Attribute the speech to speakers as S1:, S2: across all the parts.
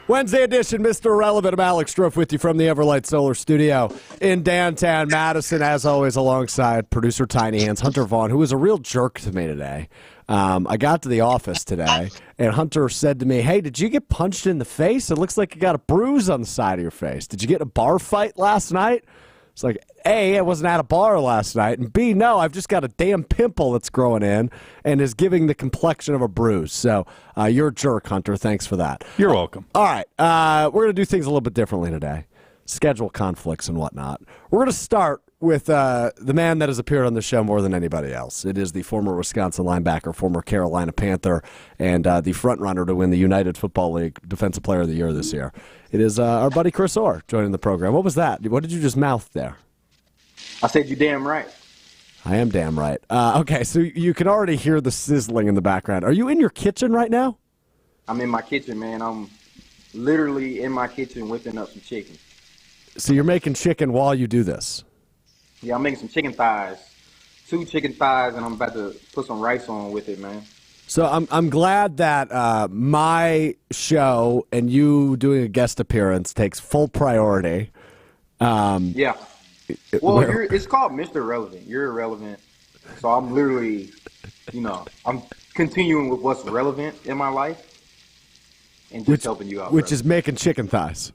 S1: Wednesday edition, Mr. Irrelevant. I'm Alex Strouf with you from the Everlight Solar Studio in downtown Madison, as always, alongside producer Tiny Hands, Hunter Vaughn, who was a real jerk to me today. I got to the office today, and Hunter said to me, hey, did you get punched in the face? It looks like you got a bruise on the side of your face. Did you get in a bar fight last night? It's like, A, I wasn't at a bar last night, and B, no, I've just got a damn pimple that's growing in and is giving the complexion of a bruise. So you're a jerk, Hunter. Thanks for that.
S2: You're welcome.
S1: All right. We're going to do things a little bit differently today. Schedule conflicts and whatnot. We're going to start with the man that has appeared on the show more than anybody else. It is the former Wisconsin linebacker, former Carolina Panther, and the front runner to win the United Football League Defensive Player of the Year this year. It is our buddy Chris Orr joining the program. What was that? What did you just mouth there?
S3: I said you damn right.
S1: I am damn right. Okay, so you can already hear the sizzling in the background. Are you in your kitchen right now?
S3: I'm in my kitchen, man. I'm literally in my kitchen whipping up some chicken.
S1: So you're making chicken while you do this?
S3: Yeah, I'm making some chicken thighs. 2 chicken thighs, and I'm about to put some rice on with it, man.
S1: So I'm glad that my show and you doing a guest appearance takes full priority.
S3: Yeah. Well, it's called Mr. Irrelevant. You're irrelevant. So I'm literally, I'm continuing with what's relevant in my life and just helping you out.
S1: Which is making chicken thighs.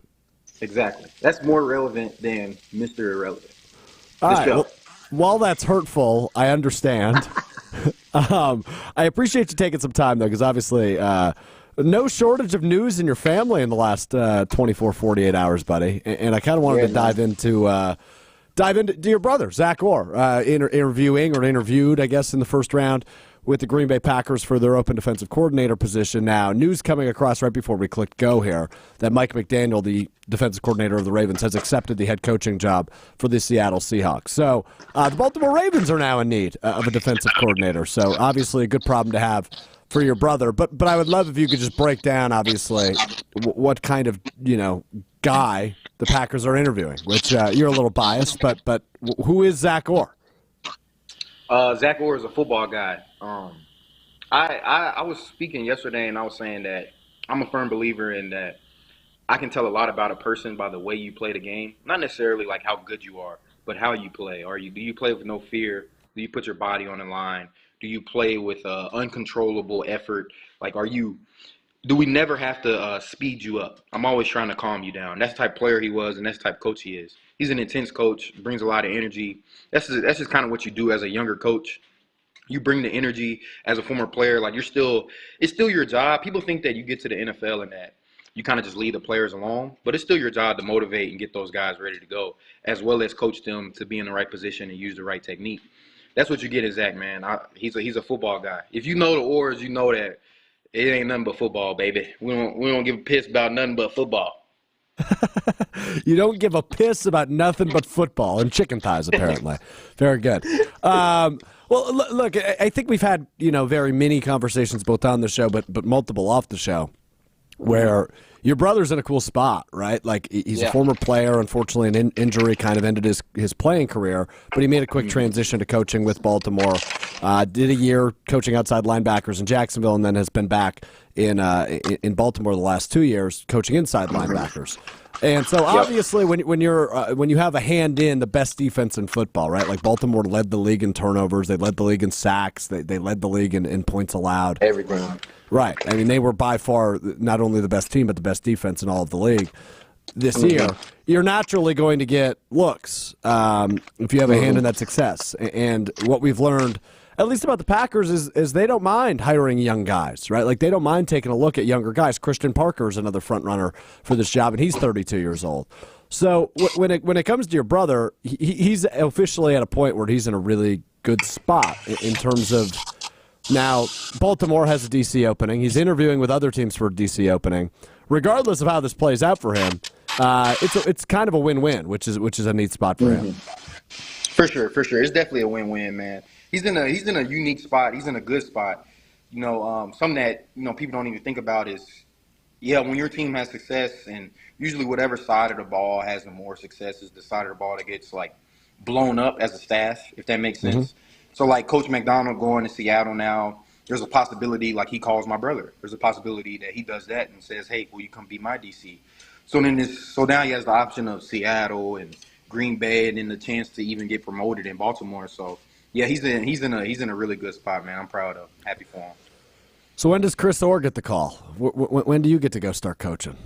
S3: Exactly. That's more relevant than Mr. Irrelevant.
S1: All right. Well, while that's hurtful, I understand. I appreciate you taking some time, though, because obviously no shortage of news in your family in the last 24, 48 hours, buddy. And I kind of wanted to dive into your brother, Zach Orr, interviewed, I guess, in the first round with the Green Bay Packers for their open defensive coordinator position. Now, news coming across right before we clicked go here that Mike McDaniel, the defensive coordinator of the Ravens, has accepted the head coaching job for the Seattle Seahawks. So the Baltimore Ravens are now in need of a defensive coordinator. So obviously a good problem to have for your brother. But I would love if you could just break down, obviously, what kind of, guy the Packers are interviewing, which you're a little biased, but who is Zach Orr?
S3: Zach Orr is a football guy. I was speaking yesterday, and I was saying that I'm a firm believer in that I can tell a lot about a person by the way you play the game. Not necessarily like how good you are, but how you play. Do you play with no fear? Do you put your body on the line? Do you play with uncontrollable effort? Do we never have to speed you up? I'm always trying to calm you down. That's the type of player he was, and that's the type of coach he is. He's an intense coach, brings a lot of energy. That's just kind of what you do as a younger coach. You bring the energy as a former player. It's still your job. People think that you get to the NFL and that you kind of just lead the players along, but it's still your job to motivate and get those guys ready to go, as well as coach them to be in the right position and use the right technique. That's what you get in Zach, man. He's a football guy. If you know the Orrs, you know that it ain't nothing but football, baby. We don't give a piss about nothing but football.
S1: You don't give a piss about nothing but football and chicken thighs, apparently. Very good. Well, look, I think we've had very many conversations both on the show, but multiple off the show, where your brother's in a cool spot, right? Like he's a former player. Unfortunately, an injury kind of ended his playing career, but he made a quick transition to coaching with Baltimore. Did a year coaching outside linebackers in Jacksonville, and then has been back in Baltimore the last 2 years coaching inside linebackers. And so obviously when you have a hand in the best defense in football, right? Like Baltimore led the league in turnovers, they led the league in sacks, they led the league in points allowed.
S3: Everything.
S1: Right. I mean, they were by far not only the best team, but the best defense in all of the league this year. You're naturally going to get looks if you have a hand in that success. And what we've learned, at least about the Packers, is they don't mind hiring young guys, right? Like, they don't mind taking a look at younger guys. Christian Parker is another front runner for this job, and he's 32 years old. So when it comes to your brother, he's officially at a point where he's in a really good spot in terms of, now, Baltimore has a DC opening. He's interviewing with other teams for a DC opening. Regardless of how this plays out for him, it's kind of a win-win, which is a neat spot for him.
S3: For sure. It's definitely a win-win, man. He's in a unique spot. He's in a good spot. Something that people don't even think about is, when your team has success, and usually whatever side of the ball has the more success is the side of the ball that gets blown up as a staff, if that makes sense. So Coach McDonald going to Seattle now, there's a possibility like he calls my brother. There's a possibility that he does that and says, "Hey, will you come be my DC?" So now he has the option of Seattle and Green Bay, and then the chance to even get promoted in Baltimore. So yeah, he's in a really good spot, man. I'm proud of him. Happy for him.
S1: So when does Chris Orr get the call? When do you get to go start coaching?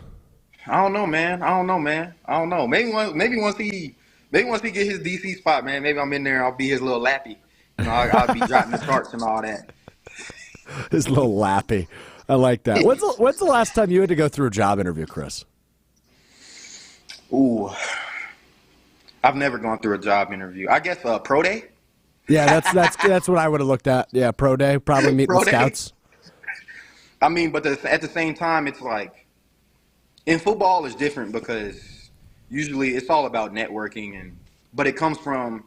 S3: I don't know, man. I don't know. Maybe once he get his DC spot, man. Maybe I'm in there. I'll be his little lappy. You know, I'll be jotting the charts and all that.
S1: His little lappy. I like that. When's the last time you had to go through a job interview, Chris?
S3: Ooh, I've never gone through a job interview. I guess pro day.
S1: Yeah, that's what I would have looked at. Yeah, pro day, probably meeting the scouts.
S3: I mean, but at the same time, it's like in football it's different because usually it's all about networking, but it comes from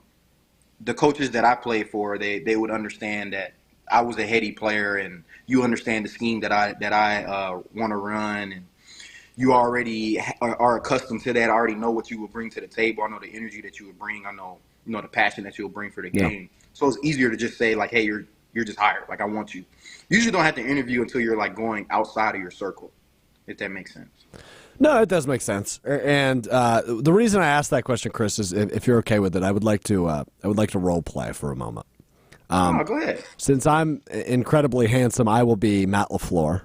S3: the coaches that I played for. They would understand that I was a heady player, and you understand the scheme that I want to run, and you already are accustomed to that. I already know what you will bring to the table. I know the energy that you would bring. I know the passion that you'll bring for the game. So it's easier to just say like, hey, you're just hired. Like, I want you. You usually don't have to interview until you're like going outside of your circle, if that makes sense.
S1: No, it does make sense. And the reason I asked that question, Chris, is if you're okay with it, I would like to role play for a moment.
S3: Go ahead.
S1: Since I'm incredibly handsome, I will be Matt LaFleur.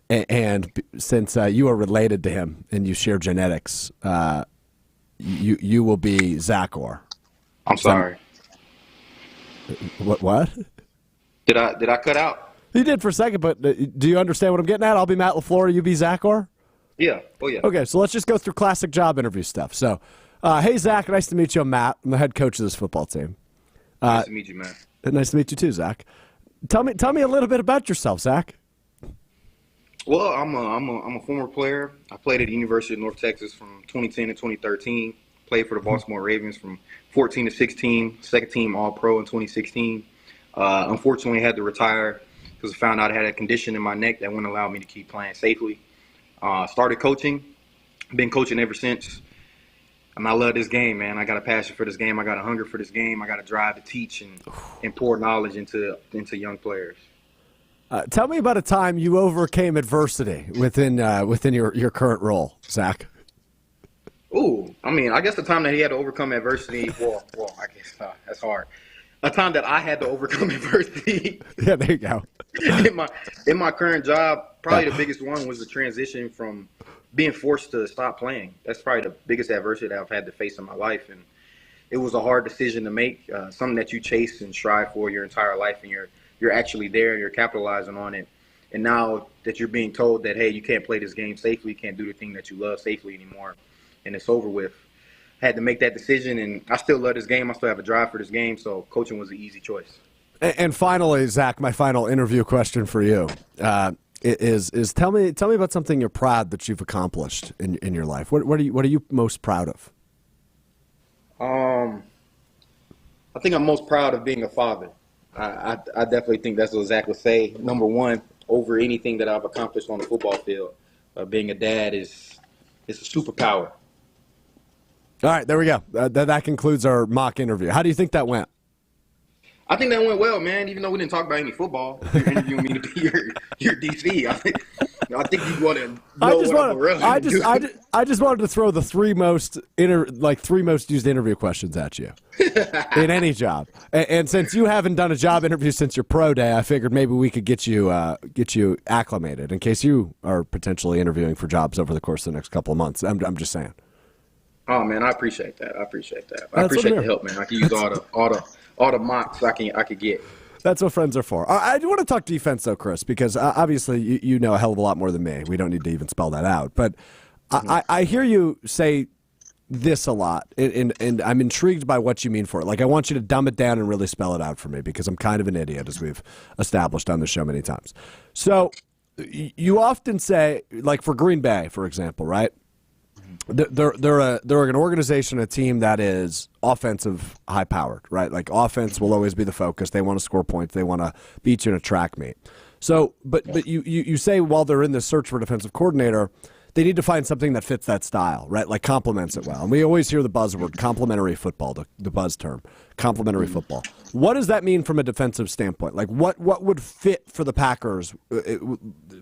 S1: And since you are related to him and you share genetics, you will be Zach Orr.
S3: I'm sorry.
S1: What?
S3: Did I cut out?
S1: You did for a second, but do you understand what I'm getting at? I'll be Matt LaFleur, you be Zach Orr?
S3: Yeah. Oh, yeah.
S1: Okay, so let's just go through classic job interview stuff. So, hey, Zach, nice to meet you. I'm Matt. I'm the head coach of this football team.
S3: Nice to meet you, man.
S1: Nice to meet you too, Zach. Tell me a little bit about yourself, Zach.
S3: Well, I'm a former player. I played at the University of North Texas from 2010 to 2013. Played for the Baltimore Ravens from 14 to 16. Second team All-Pro in 2016. Unfortunately, I had to retire because I found out I had a condition in my neck that wouldn't allow me to keep playing safely. Started coaching. Been coaching ever since. And I love this game, man. I got a passion for this game. I got a hunger for this game. I got a drive to teach and pour knowledge into young players.
S1: Tell me about a time you overcame adversity within your current role, Zach.
S3: Ooh, I mean, I guess the time that he had to overcome adversity. Well, I guess that's hard. A time that I had to overcome adversity.
S1: Yeah, there you go.
S3: in my current job, probably the biggest one was the transition from being forced to stop playing. That's probably the biggest adversity that I've had to face in my life, and it was a hard decision to make. Something that you chase and strive for your entire life, and you're actually there and you're capitalizing on it. And now that you're being told that, hey, you can't play this game safely, you can't do the thing that you love safely anymore, and it's over with. I had to make that decision, and I still love this game. I still have a drive for this game, so coaching was an easy choice.
S1: And finally, Zach, my final interview question for you is tell me about something you're proud that you've accomplished in your life. What are you most proud of?
S3: I think I'm most proud of being a father. I definitely think that's what Zach would say. Number one, over anything that I've accomplished on the football field, being a dad is a superpower.
S1: All right, there we go. That concludes our mock interview. How do you think that went?
S3: I think that went well, man. Even though we didn't talk about any football, you're interviewing me to be your DC. I think you want to know
S1: I just wanted to throw the three most used interview questions at you in any job. And since you haven't done a job interview since your pro day, I figured maybe we could get you acclimated in case you are potentially interviewing for jobs over the course of the next couple of months. I'm just saying.
S3: Oh man, I appreciate that. I appreciate the help, man. I can use all the mocks I could get.
S1: That's what friends are for. I do want to talk defense, though, Chris, because obviously you know a hell of a lot more than me. We don't need to even spell that out. But I hear you say this a lot, and I'm intrigued by what you mean for it. Like, I want you to dumb it down and really spell it out for me because I'm kind of an idiot, as we've established on the show many times. So you often say, like for Green Bay, for example, right? They're an organization, a team that is offensive, high-powered, right? Like, offense will always be the focus. They want to score points. They want to beat you in a track meet. So, but you say while they're in the search for a defensive coordinator, they need to find something that fits that style, right? Like complements it well. And we always hear the buzzword, complementary football, the buzz term, complementary football. What does that mean from a defensive standpoint? Like what would fit for the Packers,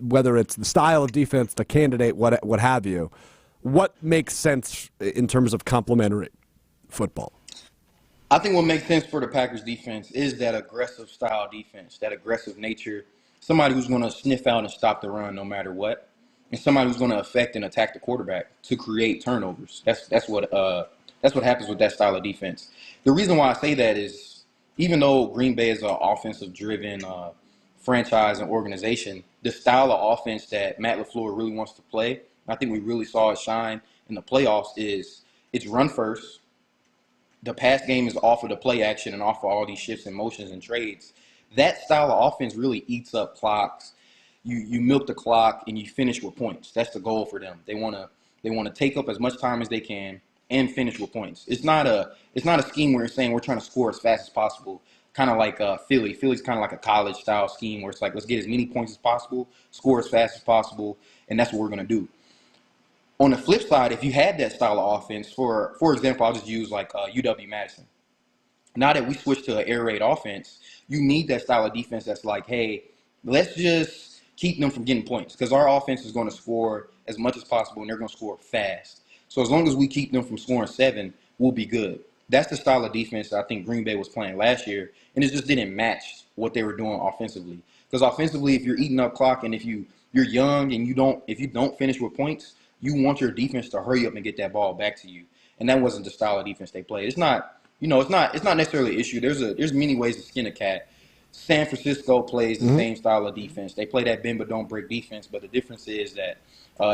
S1: whether it's the style of defense, the candidate, what have you? What makes sense in terms of complementary football?
S3: I think what makes sense for the Packers defense is that aggressive style defense, that aggressive nature, somebody who's going to sniff out and stop the run no matter what, and somebody who's going to affect and attack the quarterback to create turnovers. That's what happens with that style of defense. The reason why I say that is even though Green Bay is an offensive-driven franchise and organization, the style of offense that Matt LaFleur really wants to play, I think we really saw it shine in the playoffs, is it's run first. The pass game is off of the play action and off of all these shifts and motions and trades. That style of offense really eats up clocks. You milk the clock and you finish with points. That's the goal for them. They want to take up as much time as they can and finish with points. It's not a scheme where you're saying we're trying to score as fast as possible. Kind of like Philly. Philly's kind of like a college style scheme where it's like let's get as many points as possible, score as fast as possible, and that's what we're going to do. On the flip side, if you had that style of offense, for example, I'll just use like UW-Madison. Now that we switched to an air raid offense, you need that style of defense that's like, hey, let's just keep them from getting points because our offense is going to score as much as possible and they're going to score fast. So as long as we keep them from scoring 7, we'll be good. That's the style of defense that I think Green Bay was playing last year, and it just didn't match what they were doing offensively. Because offensively, if you're eating up clock and if you're young and if you don't finish with points, you want your defense to hurry up and get that ball back to you, and that wasn't the style of defense they played. It's not necessarily an issue. There's many ways to skin a cat. San Francisco plays the same style of defense. They play that bend but don't break defense, but the difference is that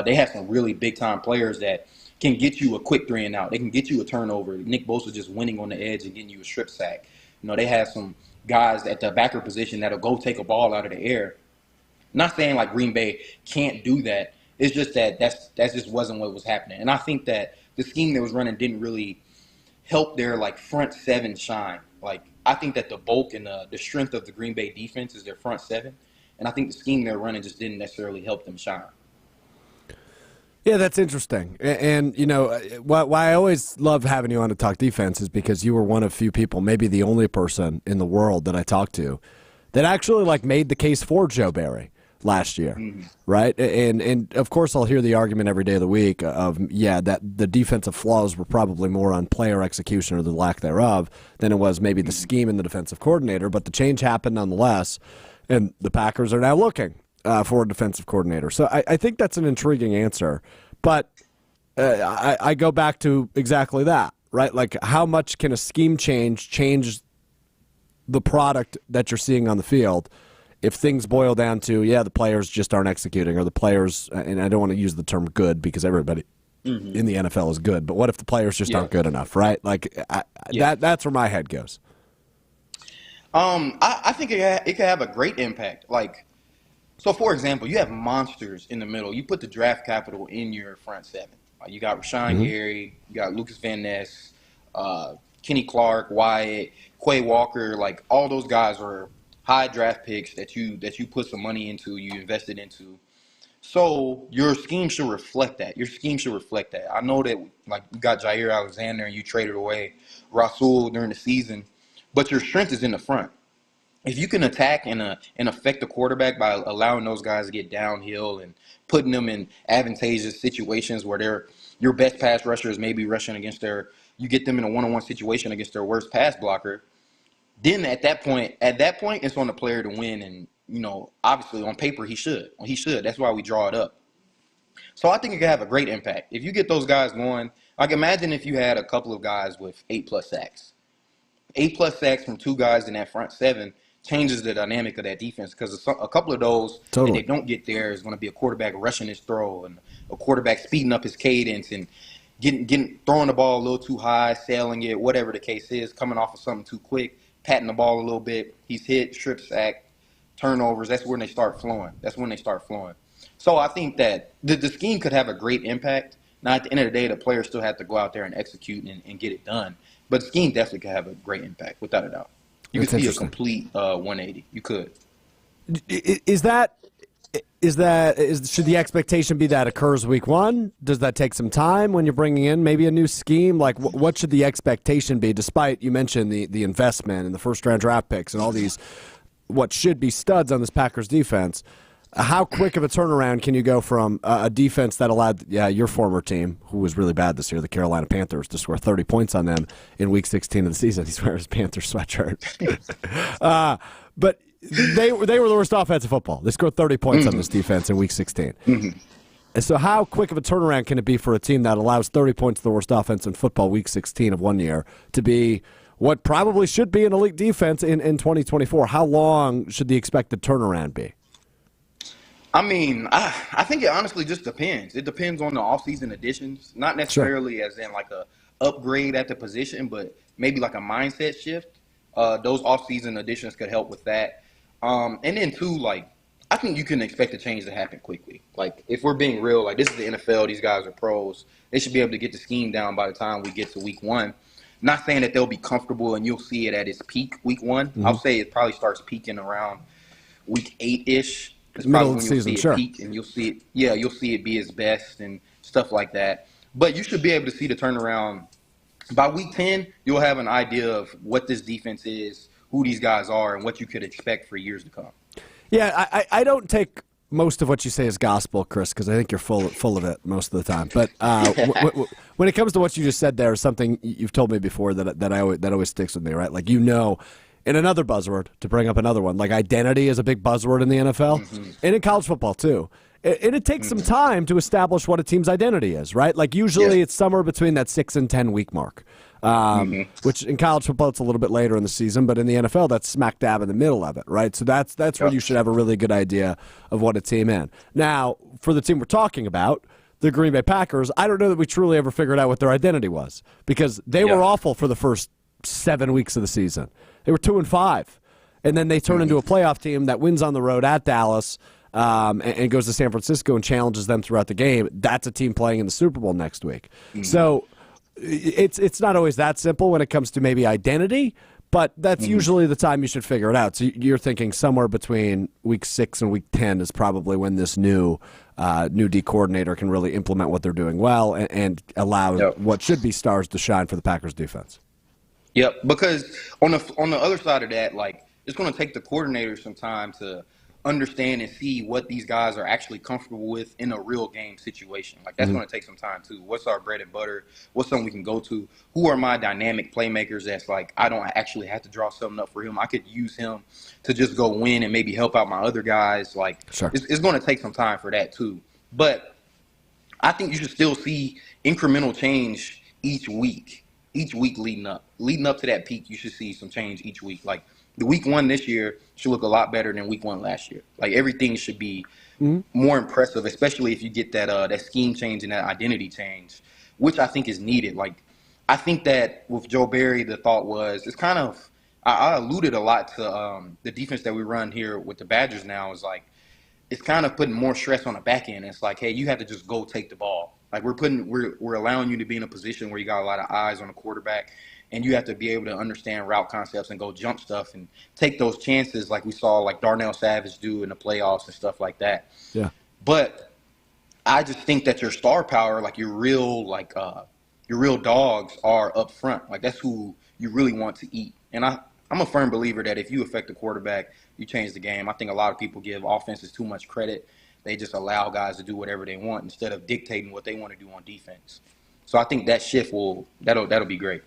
S3: they have some really big time players that can get you a quick 3 and out. They can get you a turnover. Nick Bosa just winning on the edge and getting you a strip sack. They have some guys at the backer position that'll go take a ball out of the air. Not saying like Green Bay can't do that. It's just that that just wasn't what was happening. And I think that the scheme that was running didn't really help their like front 7 shine. Like I think that the bulk and the strength of the Green Bay defense is their front 7. And I think the scheme they're running just didn't necessarily help them shine.
S1: Yeah, that's interesting. And why I always love having you on to talk defense is because you were one of few people, maybe the only person in the world that I talked to that actually like made the case for Joe Barry last year, right? And of course I'll hear the argument every day of the week of, that the defensive flaws were probably more on player execution or the lack thereof than it was maybe the scheme and the defensive coordinator, but the change happened nonetheless, and the Packers are now looking for a defensive coordinator. So I think that's an intriguing answer, but I go back to exactly that, right? Like how much can a scheme change the product that you're seeing on the field if things boil down to, the players just aren't executing, or the players, and I don't want to use the term good because everybody in the NFL is good, but what if the players just aren't good enough, right? Like that's where my head goes.
S3: I think it could have a great impact. Like, so for example, you have monsters in the middle. You put the draft capital in your front 7. You got Rashawn Gary, you got Lucas Van Ness, Kenny Clark, Wyatt, Quay Walker. Like all those guys are high draft picks that you put some money into, you invested into. So your scheme should reflect that. I know that like you got Jair Alexander and you traded away Rasul during the season, but your strength is in the front. If you can attack and affect the quarterback by allowing those guys to get downhill and putting them in advantageous situations where your best pass rusher is maybe rushing against you get them in a one-on-one situation against their worst pass blocker, then at that point, it's on the player to win. And, obviously on paper, he should. That's why we draw it up. So I think it could have a great impact. If you get those guys going, like imagine if you had a couple of guys with 8+ sacks. 8+ sacks from 2 guys in that front 7 changes the dynamic of that defense, because a couple of those, if they don't get there, is going to be a quarterback rushing his throw and a quarterback speeding up his cadence and throwing the ball a little too high, sailing it, whatever the case is, coming off of something too quick, patting the ball a little bit. He's hit, strip sack, turnovers. That's when they start flowing. So I think that the scheme could have a great impact. Now, at the end of the day, the players still have to go out there and execute and get it done. But the scheme definitely could have a great impact, without a doubt. You could see a complete 180. You could.
S1: Is that Should the expectation be that occurs week one? Does that take some time when you're bringing in maybe a new scheme? Like, what should the expectation be? Despite you mentioned the investment and the first round draft picks and all these what should be studs on this Packers defense, how quick of a turnaround can you go from a defense that allowed your former team, who was really bad this year, the Carolina Panthers, to score 30 points on them in Week 16 of the season? He's wearing his Panthers sweatshirt, but. They were the worst offensive football. They scored 30 points on this defense in Week 16. And so how quick of a turnaround can it be for a team that allows 30 points to the worst offense in football Week 16 of one year to be what probably should be an elite defense in 2024? How long should the expected turnaround be?
S3: I mean, I think it honestly just depends. It depends on the offseason additions, not necessarily as in like a upgrade at the position, but maybe like a mindset shift. Those offseason additions could help with that. And then too, like, I think you can expect a change to happen quickly. Like, if we're being real, like, this is the NFL. These guys are pros. They should be able to get the scheme down by the time we get to week one. Not saying that they'll be comfortable and you'll see it at its peak week one. I'll say it probably starts peaking around week 8-ish. It's probably when you'll see it peak and you'll see it. Yeah, you'll see it be its best and stuff like that. But you should be able to see the turnaround. By week 10, you'll have an idea of what this defense is, who these guys are, and what you could expect for years to come.
S1: Yeah, I don't take most of what you say as gospel, Chris, because I think you're full of it most of the time. But when it comes to what you just said there, something you've told me before that always sticks with me, right? Like, and another buzzword, to bring up another one, like identity is a big buzzword in the NFL and in college football too. And it takes some time to establish what a team's identity is, right? Like usually it's somewhere between that 6 and 10 week mark, which in college football it's a little bit later in the season, but in the NFL that's smack dab in the middle of it, right? So that's where you should have a really good idea of what a team is. Now, for the team we're talking about, the Green Bay Packers, I don't know that we truly ever figured out what their identity was because they were awful for the first 7 weeks of the season. They were 2-5, and then they turn into a playoff team that wins on the road at Dallas. And goes to San Francisco and challenges them throughout the game. That's a team playing in the Super Bowl next week. So it's not always that simple when it comes to maybe identity, but that's usually the time you should figure it out. So you're thinking somewhere between week 6 and week 10 is probably when this new D coordinator can really implement what they're doing well and allow what should be stars to shine for the Packers defense.
S3: Yep, because on the other side of that, like, it's going to take the coordinator some time to understand and see what these guys are actually comfortable with in a real game situation. Like, that's going to take some time too. What's our bread and butter? What's something we can go to? Who are my dynamic playmakers that's like, I don't actually have to draw something up for him. I could use him to just go win and maybe help out my other guys. Like, it's going to take some time for that too. But I think you should still see incremental change each week leading up. Leading up to that peak, you should see some change each week. Like, the week one this year should look a lot better than week one last year. Like, everything should be more impressive, especially if you get that scheme change and that identity change, which I think is needed. Like, I think that with Joe Barry, the thought was, it's kind of, I alluded a lot to the defense that we run here with the Badgers now is like, it's kind of putting more stress on the back end. It's like, hey, you have to just go take the ball. Like, we're allowing you to be in a position where you got a lot of eyes on the quarterback. And you have to be able to understand route concepts and go jump stuff and take those chances like we saw like Darnell Savage do in the playoffs and stuff like that. Yeah. But I just think that your star power, like your real dogs are up front. Like, that's who you really want to eat. And I'm a firm believer that if you affect the quarterback, you change the game. I think a lot of people give offenses too much credit. They just allow guys to do whatever they want instead of dictating what they want to do on defense. So I think that shift that'll be great.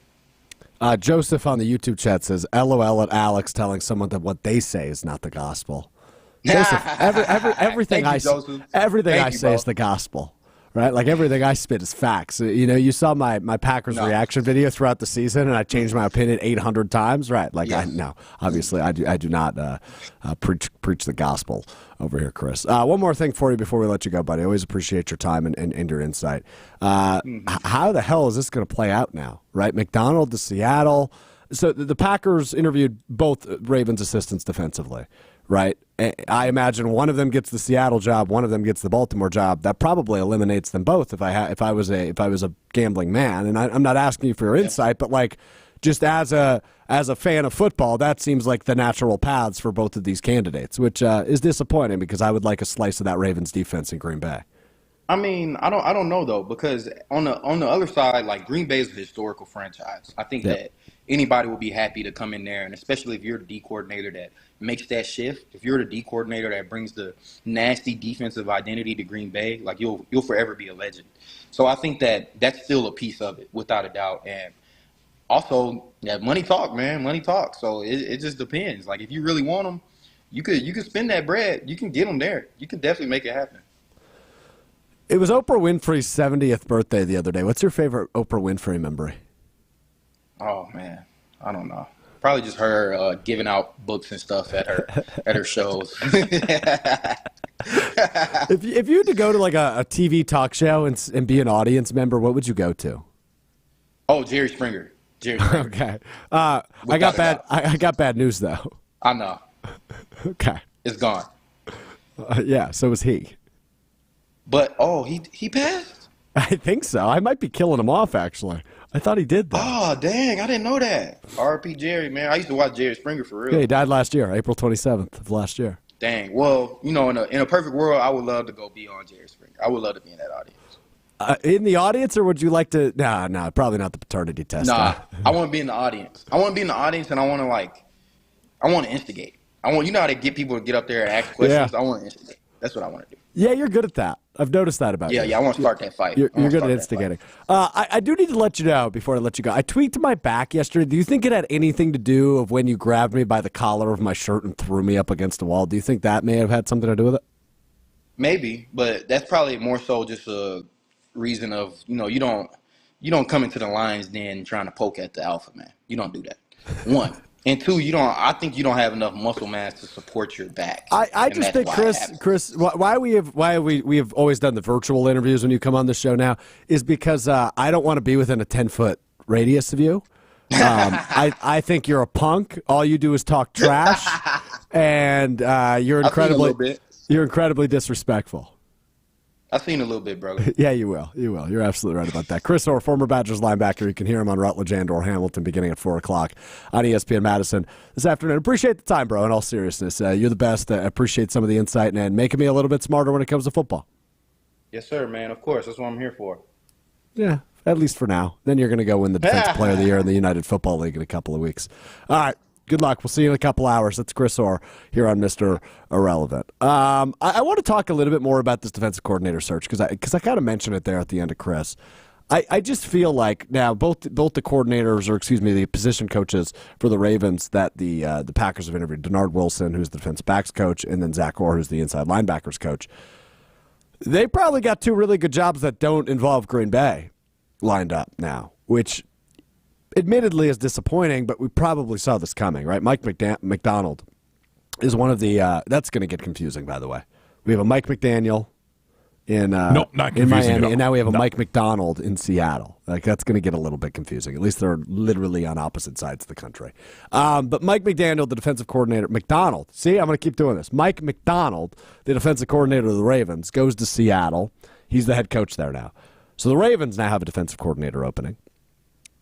S1: Joseph on the YouTube chat says, LOL at Alex telling someone that what they say is not the gospel. Joseph, everything I say is the gospel, right? Like, everything I spit is facts. You saw my Packers reaction video throughout the season, and I changed my opinion 800 times, right? Like, yes. Obviously, I do not preach the gospel over here, Chris. One more thing for you before we let you go, buddy. I always appreciate your time and your insight. How the hell is this going to play out now, right? McDonald to Seattle. So the Packers interviewed both Ravens assistants defensively, right? I imagine one of them gets the Seattle job, one of them gets the Baltimore job. That probably eliminates them both if I was a gambling man. And I'm not asking you for your insight, but like, just as a fan of football, that seems like the natural paths for both of these candidates, which is disappointing because I would like a slice of that Ravens defense in Green Bay.
S3: I mean, I don't know though, because on the other side, like Green Bay is a historical franchise. I think that anybody will be happy to come in there, and especially if you're the D coordinator that makes that shift. If you're the D coordinator that brings the nasty defensive identity to Green Bay, like you'll forever be a legend. So I think that that's still a piece of it, without a doubt. And also, yeah, money talk, man, money talk. So it just depends. Like if you really want them, you could spend that bread. You can get them there. You can definitely make it happen.
S1: It was Oprah Winfrey's 70th birthday the other day. What's your favorite Oprah Winfrey memory?
S3: Oh man, I don't know. Probably just her giving out books and stuff at her shows.
S1: If you had to go to like a TV talk show and be an audience member, what would you go to?
S3: Oh, Jerry Springer. Jerry Springer.
S1: Okay. I got bad news though.
S3: I know.
S1: Okay.
S3: It's gone.
S1: Yeah. So was he.
S3: But he passed?
S1: I think so. I might be killing him off actually. I thought he did, though.
S3: Oh, dang. I didn't know that. R.P. Jerry, man. I used to watch Jerry Springer for real.
S1: Yeah, he died last year, April 27th of last year.
S3: Dang. Well, in a perfect world, I would love to go be on Jerry Springer. I would love to be in that audience.
S1: In the audience, or would you like to? Nah, probably not the paternity test.
S3: Nah, I want to be in the audience. I want to be in the audience, and I want to instigate. I want, how to get people to get up there and ask questions. Yeah. I want to instigate. That's what I want to do.
S1: Yeah, you're good at that. I've noticed that about you.
S3: Yeah, I want to start that fight.
S1: You're good at instigating. I do need to let you know before I let you go. I tweaked my back yesterday. Do you think it had anything to do of when you grabbed me by the collar of my shirt and threw me up against a wall? Do you think that may have had something to do with it?
S3: Maybe, but that's probably more so just a reason of, you don't come into the lion's den trying to poke at the alpha man. You don't do that. One. And two, I think you don't have enough muscle mass to support your back.
S1: I just think, Chris, why we have always done the virtual interviews when you come on the show now is because I don't want to be within a 10-foot radius of you. I think you're a punk. All you do is talk trash, and you're incredibly disrespectful.
S3: I've seen a little bit, bro.
S1: Yeah, you will. You're absolutely right about that. Chris Orr, former Badgers linebacker. You can hear him on Rutledge and/or Hamilton beginning at 4 o'clock on ESPN Madison this afternoon. Appreciate the time, bro, in all seriousness. You're the best. I appreciate some of the insight and making me a little bit smarter when it comes to football.
S3: Yes, sir, man. Of course. That's what I'm here for.
S1: Yeah, at least for now. Then you're going to go win the Defensive Player of the Year in the United Football League in a couple of weeks. All right. Good luck. We'll see you in a couple hours. That's Chris Orr here on Mr. Irrelevant. I want to talk a little bit more about this defensive coordinator search because I kind of mentioned it there at the end of Chris. I just feel like now both the coordinators, or excuse me, the position coaches for the Ravens that the Packers have interviewed, Denard Wilson, who's the defensive backs coach, and then Zach Orr, who's the inside linebackers coach. They probably got two really good jobs that don't involve Green Bay lined up now, which admittedly is disappointing, but we probably saw this coming, right? Mike McDonald is one of the that's going to get confusing, by the way. We have a Mike McDaniel in Miami, and now we have a Mike McDonald in Seattle. Like, that's going to get a little bit confusing. At least they're literally on opposite sides of the country. But Mike McDaniel, the defensive coordinator, McDonald, see, I'm going to keep doing this. Mike McDonald, the defensive coordinator of the Ravens, goes to Seattle. He's the head coach there now. So the Ravens now have a defensive coordinator opening.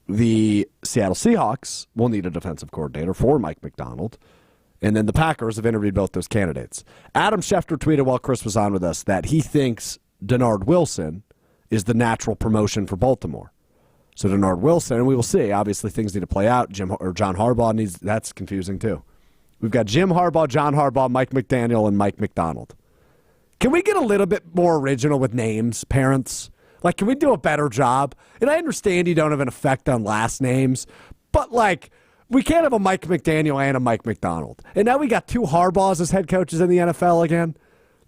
S1: The Seattle Seahawks will need a defensive coordinator for Mike McDonald. And then the Packers have interviewed both those candidates. Adam Schefter tweeted while Chris was on with us that he thinks Denard Wilson is the natural promotion for Baltimore. So Denard Wilson, and we will see. Obviously, things need to play out. John Harbaugh needs. That's confusing too. We've got Jim Harbaugh, John Harbaugh, Mike McDaniel, and Mike McDonald. Can we get a little bit more original with names, parents? Like, can we do a better job? And I understand you don't have an effect on last names, but, like, we can't have a Mike McDaniel and a Mike McDonald. And now we got two Harbaughs as head coaches in the NFL again.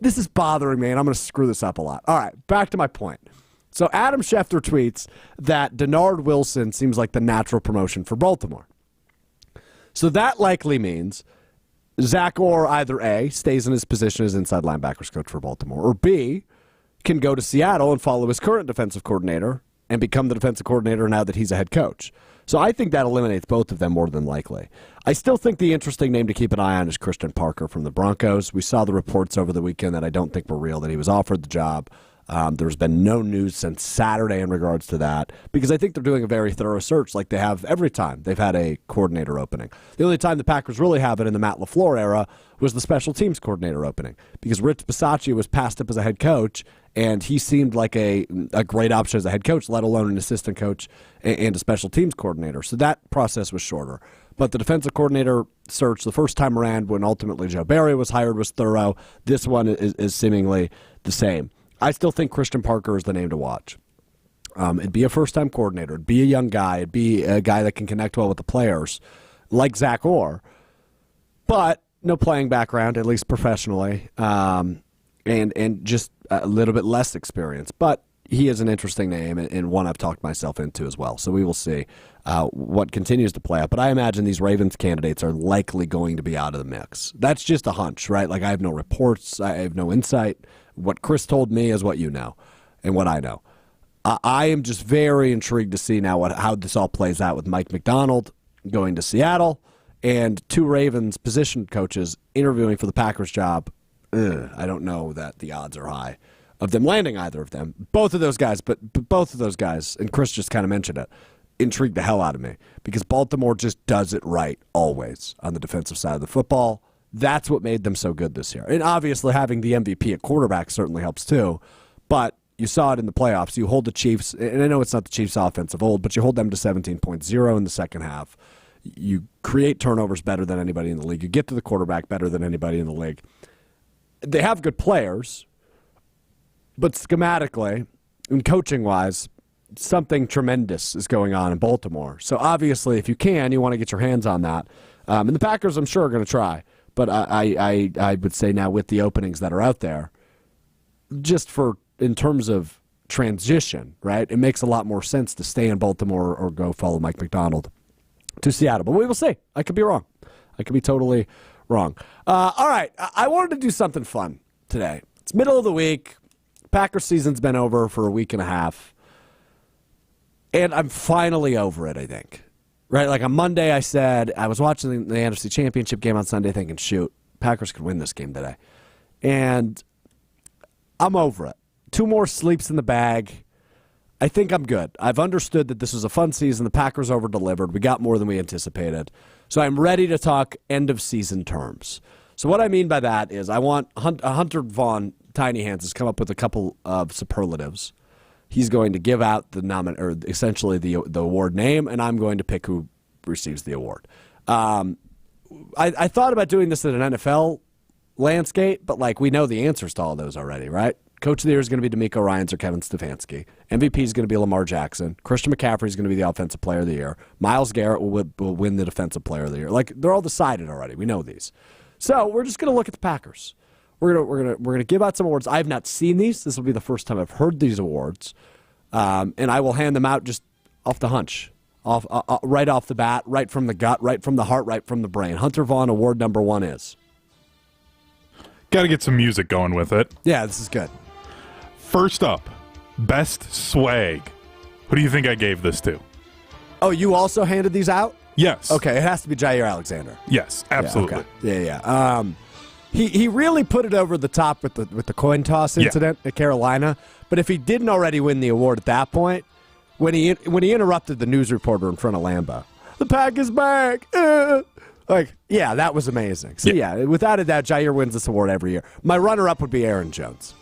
S1: This is bothering me, and I'm going to screw this up a lot. All right, back to my point. So Adam Schefter tweets that Denard Wilson seems like the natural promotion for Baltimore. So that likely means Zach Orr either A, stays in his position as inside linebackers coach for Baltimore, or B, can go to Seattle and follow his current defensive coordinator and become the defensive coordinator now that he's a head coach. So I think that eliminates both of them more than likely. I still think the interesting name to keep an eye on is Christian Parker from the Broncos. We saw the reports over the weekend that I don't think were real, that he was offered the job. There's been no news since Saturday in regards to that because I think they're doing a very thorough search like they have every time they've had a coordinator opening. The only time the Packers really have it in the Matt LaFleur era was the special teams coordinator opening because Rich Bisaccia was passed up as a head coach, and he seemed like a great option as a head coach, let alone an assistant coach and a special teams coordinator. So that process was shorter. But the defensive coordinator search the first time around when ultimately Joe Barry was hired was thorough. This one is seemingly the same. I still think Christian Parker is the name to watch. It'd be a first-time coordinator. It'd be a young guy. It'd be a guy that can connect well with the players, like Zach Orr, but no playing background, at least professionally, and just a little bit less experience. But he is an interesting name and one I've talked myself into as well. So we will see what continues to play out. But I imagine these Ravens candidates are likely going to be out of the mix. That's just a hunch, right? Like I have no reports. I have no insight. What Chris told me is what you know and what I know. I am just very intrigued to see now how this all plays out with Mike McDonald going to Seattle and two Ravens position coaches interviewing for the Packers job. I don't know that the odds are high of them landing either of them. Both of those guys, but both of those guys, and Chris just kind of mentioned it, intrigued the hell out of me because Baltimore just does it right always on the defensive side of the football. That's what made them so good this year. And obviously having the MVP at quarterback certainly helps too. But you saw it in the playoffs. You hold the Chiefs, and I know it's not the Chiefs' offense of old, but you hold them to 17.0 in the second half. You create turnovers better than anybody in the league. You get to the quarterback better than anybody in the league. They have good players, but schematically and coaching-wise, something tremendous is going on in Baltimore. So obviously, if you can, you want to get your hands on that. And the Packers, I'm sure, are going to try. But I would say now with the openings that are out there, just in terms of transition, right, it makes a lot more sense to stay in Baltimore or go follow Mike McDonald to Seattle. But we will see. I could be wrong. I could be totally wrong. All right. I wanted to do something fun today. It's middle of the week. Packers season's been over for a week and a half. And I'm finally over it, I think. Right, like on Monday I said, I was watching the NFC Championship game on Sunday thinking, shoot, Packers could win this game today. And I'm over it. 2 more sleeps in the bag. I think I'm good. I've understood that this was a fun season. The Packers over-delivered. We got more than we anticipated. So I'm ready to talk end-of-season terms. So what I mean by that is I want Hunter Vaughn, Tiny Hands, has come up with a couple of superlatives. He's going to give out essentially the award name, and I'm going to pick who receives the award. I thought about doing this in an NFL landscape, but like we know the answers to all those already, right? Coach of the Year is going to be D'Amico Ryans or Kevin Stefanski. MVP is going to be Lamar Jackson. Christian McCaffrey is going to be the Offensive Player of the Year. Myles Garrett will win the Defensive Player of the Year. Like they're all decided already. We know these. So we're just going to look at the Packers. We're gonna give out some awards. I have not seen these. This will be the first time I've heard these awards, and I will hand them out just off the hunch, right off the bat, right from the gut, right from the heart, right from the brain. Hunter Vaughn, award number 1 is.
S2: Got to get some music going with it.
S1: Yeah, this is good.
S2: First up, best swag. Who do you think I gave this to?
S1: Oh, you also handed these out?
S2: Yes.
S1: Okay, it has to be Jair Alexander.
S2: Yes, absolutely.
S1: Yeah. He really put it over the top with the coin toss incident at Carolina. But if he didn't already win the award at that point, when he interrupted the news reporter in front of Lambeau, the Pack is back. That was amazing. So without a doubt, Jair wins this award every year. My runner-up would be Aaron Jones.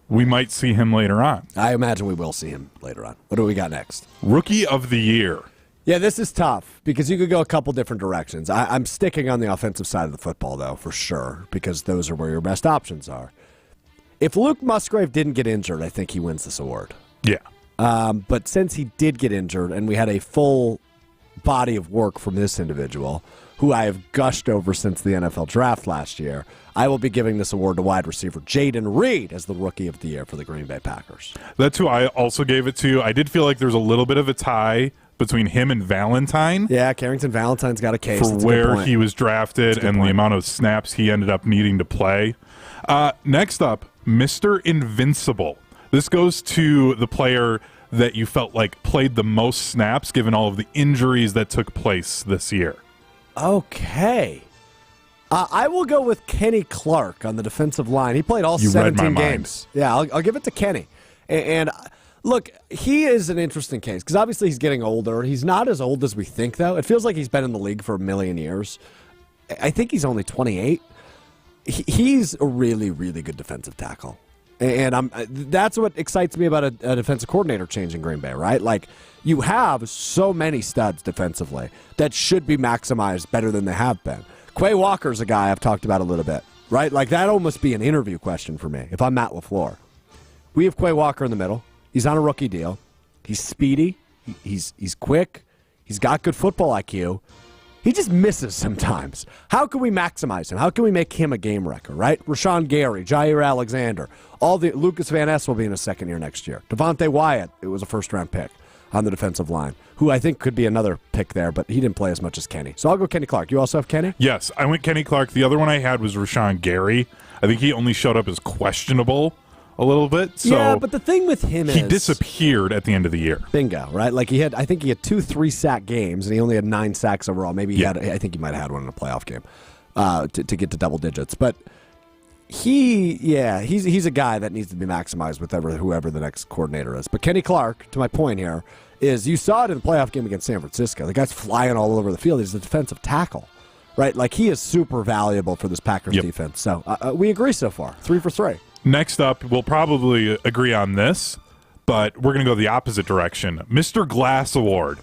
S2: We might see him later on.
S1: I imagine we will see him later on. What do we got next?
S2: Rookie of the Year.
S1: Yeah, this is tough because you could go a couple different directions. I'm sticking on the offensive side of the football, though, for sure, because those are where your best options are. If Luke Musgrave didn't get injured, I think he wins this award.
S2: Yeah.
S1: But since he did get injured and we had a full body of work from this individual, who I have gushed over since the NFL draft last year, I will be giving this award to wide receiver Jayden Reed as the Rookie of the Year for the Green Bay Packers.
S2: That's who I also gave it to. I did feel like there's a little bit of a tie between him and Valentine.
S1: Yeah, Carrington Valentine's got a case.
S2: For where he was drafted and the amount of snaps he ended up needing to play. Next up, Mr. Invincible. This goes to the player that you felt like played the most snaps given all of the injuries that took place this year.
S1: Okay. I will go with Kenny Clark on the defensive line. He played all
S2: You read
S1: 17
S2: my mind.
S1: games. Yeah, I'll give it to Kenny. And look, he is an interesting case because obviously he's getting older. He's not as old as we think, though. It feels like he's been in the league for a million years. I think he's only 28. He's a really, really good defensive tackle. And that's what excites me about a defensive coordinator change in Green Bay, right? Like, you have so many studs defensively that should be maximized better than they have been. Quay Walker's a guy I've talked about a little bit, right? Like, that almost be an interview question for me if I'm Matt LaFleur. We have Quay Walker in the middle. He's on a rookie deal. He's speedy. He's quick. He's got good football IQ. He just misses sometimes. How can we maximize him? How can we make him a game wrecker, right? Rashawn Gary, Jair Alexander, Lucas Van Ness will be in his second year next year. Devontae Wyatt, it was a first-round pick on the defensive line, who I think could be another pick there, but he didn't play as much as Kenny. So I'll go Kenny Clark. You also have Kenny?
S2: Yes, I went Kenny Clark. The other one I had was Rashawn Gary. I think he only showed up as questionable a little bit. So
S1: yeah, but the thing with him is
S2: he disappeared at the end of the year.
S1: Bingo, right? Like I think he had 2 3-sack games, and he only had 9 sacks overall. Maybe I think he might have had one in a playoff game to get to double digits. But he's a guy that needs to be maximized with whoever the next coordinator is. But Kenny Clark, to my point here, is you saw it in the playoff game against San Francisco. The guy's flying all over the field. He's a defensive tackle, right? Like, he is super valuable for this Packers defense. So we agree so far, 3 for 3.
S2: Next up, we'll probably agree on this, but we're going to go the opposite direction. Mr. Glass Award,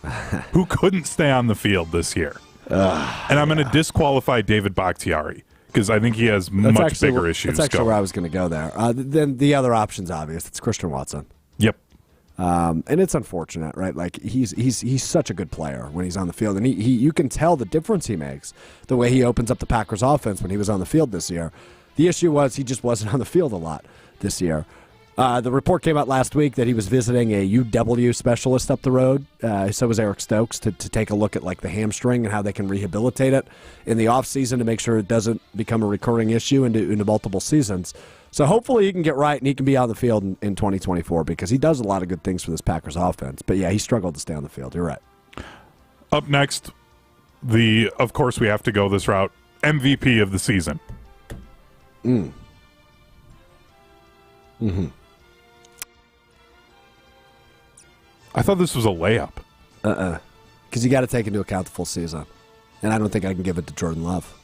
S2: who couldn't stay on the field this year. And I'm going to disqualify David Bakhtiari because I think he has much bigger issues.
S1: That's actually where I was going to go there. Then the other option's obvious. It's Christian Watson.
S2: Yep.
S1: And it's unfortunate, right? Like, he's such a good player when he's on the field, and you can tell the difference he makes the way he opens up the Packers offense when he was on the field this year. The issue was he just wasn't on the field a lot this year. The report came out last week that he was visiting a UW specialist up the road. So was Eric Stokes to take a look at, like, the hamstring and how they can rehabilitate it in the offseason to make sure it doesn't become a recurring issue into multiple seasons. So hopefully he can get right and he can be on the field in 2024 because he does a lot of good things for this Packers offense. But, yeah, he struggled to stay on the field. You're right.
S2: Up next, of course we have to go this route, MVP of the season. I thought this was a layup.
S1: Because you got to take into account the full season. And I don't think I can give it to Jordan Love.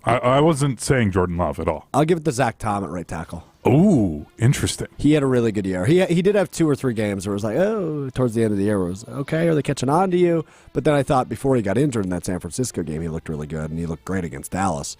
S2: I wasn't saying Jordan Love at all.
S1: I'll give it to Zach Tom at right tackle.
S2: Ooh, interesting.
S1: He had a really good year. He did have 2 or 3 games where it was like, towards the end of the year, it was, okay, are they catching on to you? But then I thought before he got injured in that San Francisco game, he looked really good, and he looked great against Dallas.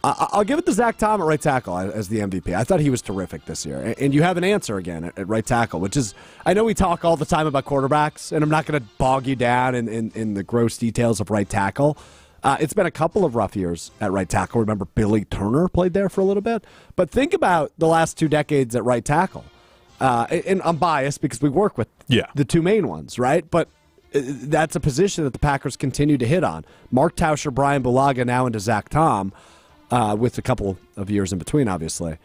S1: I'll give it to Zach Tom at right tackle as the MVP. I thought he was terrific this year. And you have an answer again at right tackle, which is, I know we talk all the time about quarterbacks, and I'm not going to bog you down in the gross details of right tackle. It's been a couple of rough years at right tackle. Remember, Billy Turner played there for a little bit. But think about the last 2 decades at right tackle. And I'm biased because we work with the 2 main ones, right? But that's a position that the Packers continue to hit on. Mark Tauscher, Brian Bulaga, now into Zach Tom. With a couple of years in between, obviously.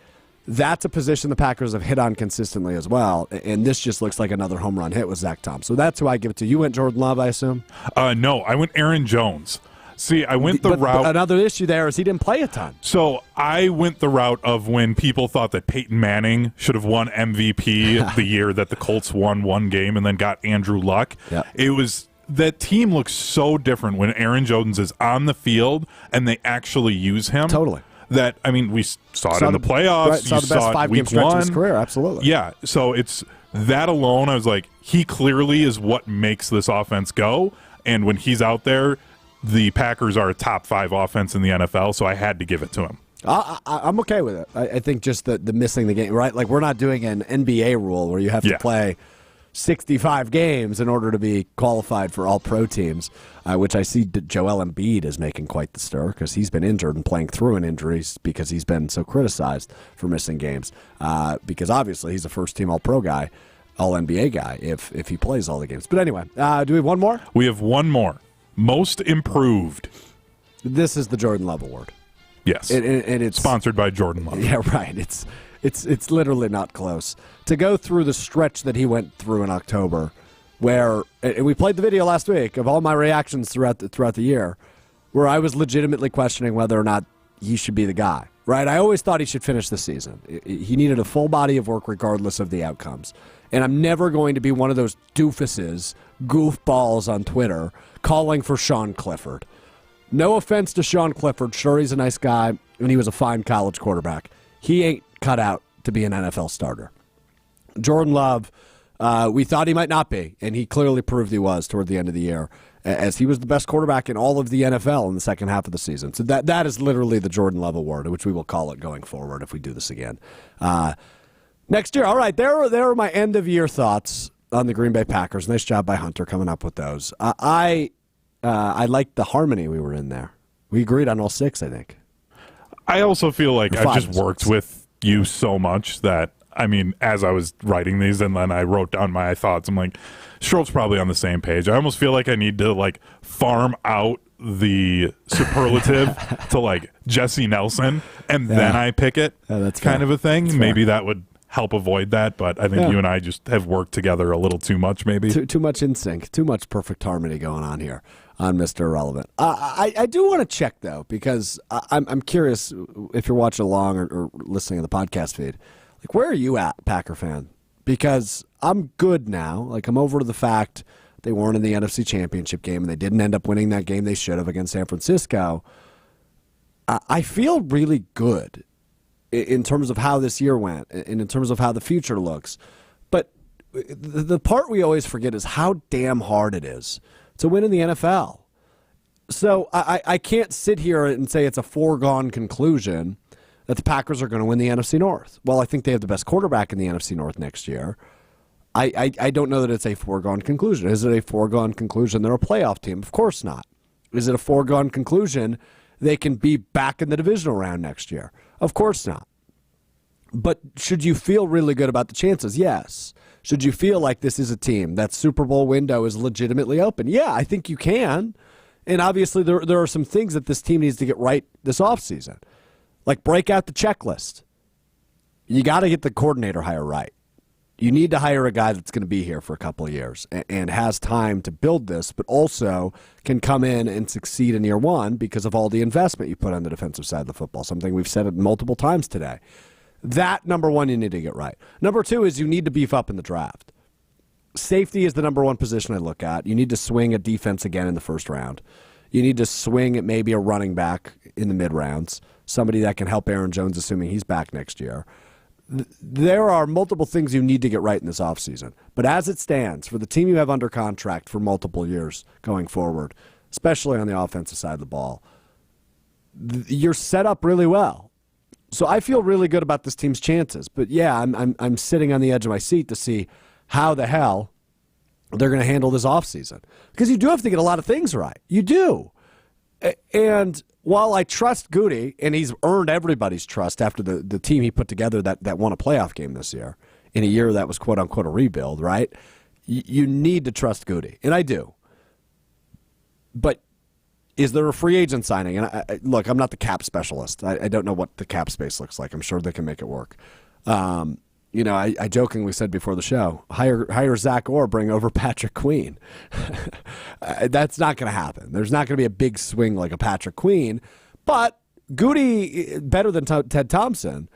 S1: That's a position the Packers have hit on consistently as well, and this just looks like another home run hit with Zach Tom. So that's who I give it to. You went Jordan Love, I assume?
S2: No, I went Aaron Jones. See, I went the route...
S1: Another issue there is he didn't play a ton.
S2: So I went the route of when people thought that Peyton Manning should have won MVP the year that the Colts won 1 game and then got Andrew Luck.
S1: Yep.
S2: It was... That team looks so different when Aaron Jones is on the field and they actually use him.
S1: Totally.
S2: That, I mean, we saw it in the playoffs.
S1: Right, saw the best 5-game stretch of his career, absolutely.
S2: Yeah, so it's that alone. I was like, he clearly is what makes this offense go. And when he's out there, the Packers are a top 5 offense in the NFL, so I had to give it to him.
S1: I'm okay with it. I think just the missing the game, right? Like, we're not doing an NBA rule where you have to play 65 games in order to be qualified for all pro teams, which I see Joel Embiid is making quite the stir because he's been injured and playing through an injury because he's been so criticized for missing games because obviously he's a first-team all-pro guy, all-NBA guy if he plays all the games. But anyway, do we have one more?
S2: We have one more. Most improved.
S1: This is the Jordan Love Award.
S2: Yes.
S1: And it's
S2: sponsored by Jordan Love.
S1: Yeah, right. It's literally not close. To go through the stretch that he went through in October, where and we played the video last week of all my reactions throughout the year, where I was legitimately questioning whether or not he should be the guy, right? I always thought he should finish the season. He needed a full body of work regardless of the outcomes. And I'm never going to be one of those doofuses, goofballs on Twitter, calling for Sean Clifford. No offense to Sean Clifford. Sure, he's a nice guy, and he was a fine college quarterback. He ain't cut out to be an NFL starter. Jordan Love, we thought he might not be, and he clearly proved he was toward the end of the year, as he was the best quarterback in all of the NFL in the second half of the season. So that is literally the Jordan Love Award, which we will call it going forward if we do this again. Next year, all right, there are my end-of-year thoughts on the Green Bay Packers. Nice job by Hunter coming up with those. I liked the harmony we were in there. We agreed on all 6, I think.
S2: I also feel like I've just worked with you so much that, I mean, as I was writing these and then I wrote down my thoughts, I'm like, Strouf's probably on the same page. I almost feel like I need to, like, farm out the superlative to, like, Jesse Nelson, and then I pick it,
S1: that's
S2: kind
S1: fair.
S2: of a thing.
S1: That's
S2: Maybe
S1: fair.
S2: that would help avoid that, but I think you and I just have worked together a little too much, maybe.
S1: Too much in sync, too much perfect harmony going on here on Mr. Irrelevant. I do want to check, though, because I'm curious if you're watching along or listening to the podcast feed. Like, where are you at, Packer fan? Because I'm good now. Like, I'm over to the fact they weren't in the NFC Championship game and they didn't end up winning that game they should have against San Francisco. I feel really good in terms of how this year went and in terms of how the future looks. But the part we always forget is how damn hard it is to win in the NFL. So I can't sit here and say it's a foregone conclusion that the Packers are going to win the NFC North. Well, I think they have the best quarterback in the NFC North next year. I don't know that it's a foregone conclusion. Is it a foregone conclusion they're a playoff team? Of course not. Is it a foregone conclusion they can be back in the divisional round next year? Of course not. But should you feel really good about the chances? Yes. Should you feel like this is a team that Super Bowl window is legitimately open? Yeah, I think you can. And obviously there are some things that this team needs to get right this offseason. Like break out the checklist. You got to get the coordinator hire right. You need to hire a guy that's going to be here for a couple of years and has time to build this, but also can come in and succeed in year one because of all the investment you put on the defensive side of the football, something we've said it multiple times today. That, number one, you need to get right. Number two is you need to beef up in the draft. Safety is the number one position I look at. You need to swing at defense again in the first round. You need to swing at maybe a running back in the mid-rounds, somebody that can help Aaron Jones, assuming he's back next year. There are multiple things you need to get right in this offseason. But as it stands, for the team you have under contract for multiple years going forward, especially on the offensive side of the ball, you're set up really well. So I feel really good about this team's chances. But yeah, I'm sitting on the edge of my seat to see how the hell they're going to handle this offseason. Because you do have to get a lot of things right. You do. And while I trust Goody, and he's earned everybody's trust after the team he put together that won a playoff game this year, in a year that was quote-unquote a rebuild, right? You need to trust Goody, and I do. But is there a free agent signing? And look, I'm not the cap specialist. I don't know what the cap space looks like. I'm sure they can make it work. I jokingly said before the show, hire Zach Orr, bring over Patrick Queen. That's not going to happen. There's not going to be a big swing like a Patrick Queen. But Goody, better than Ted Thompson,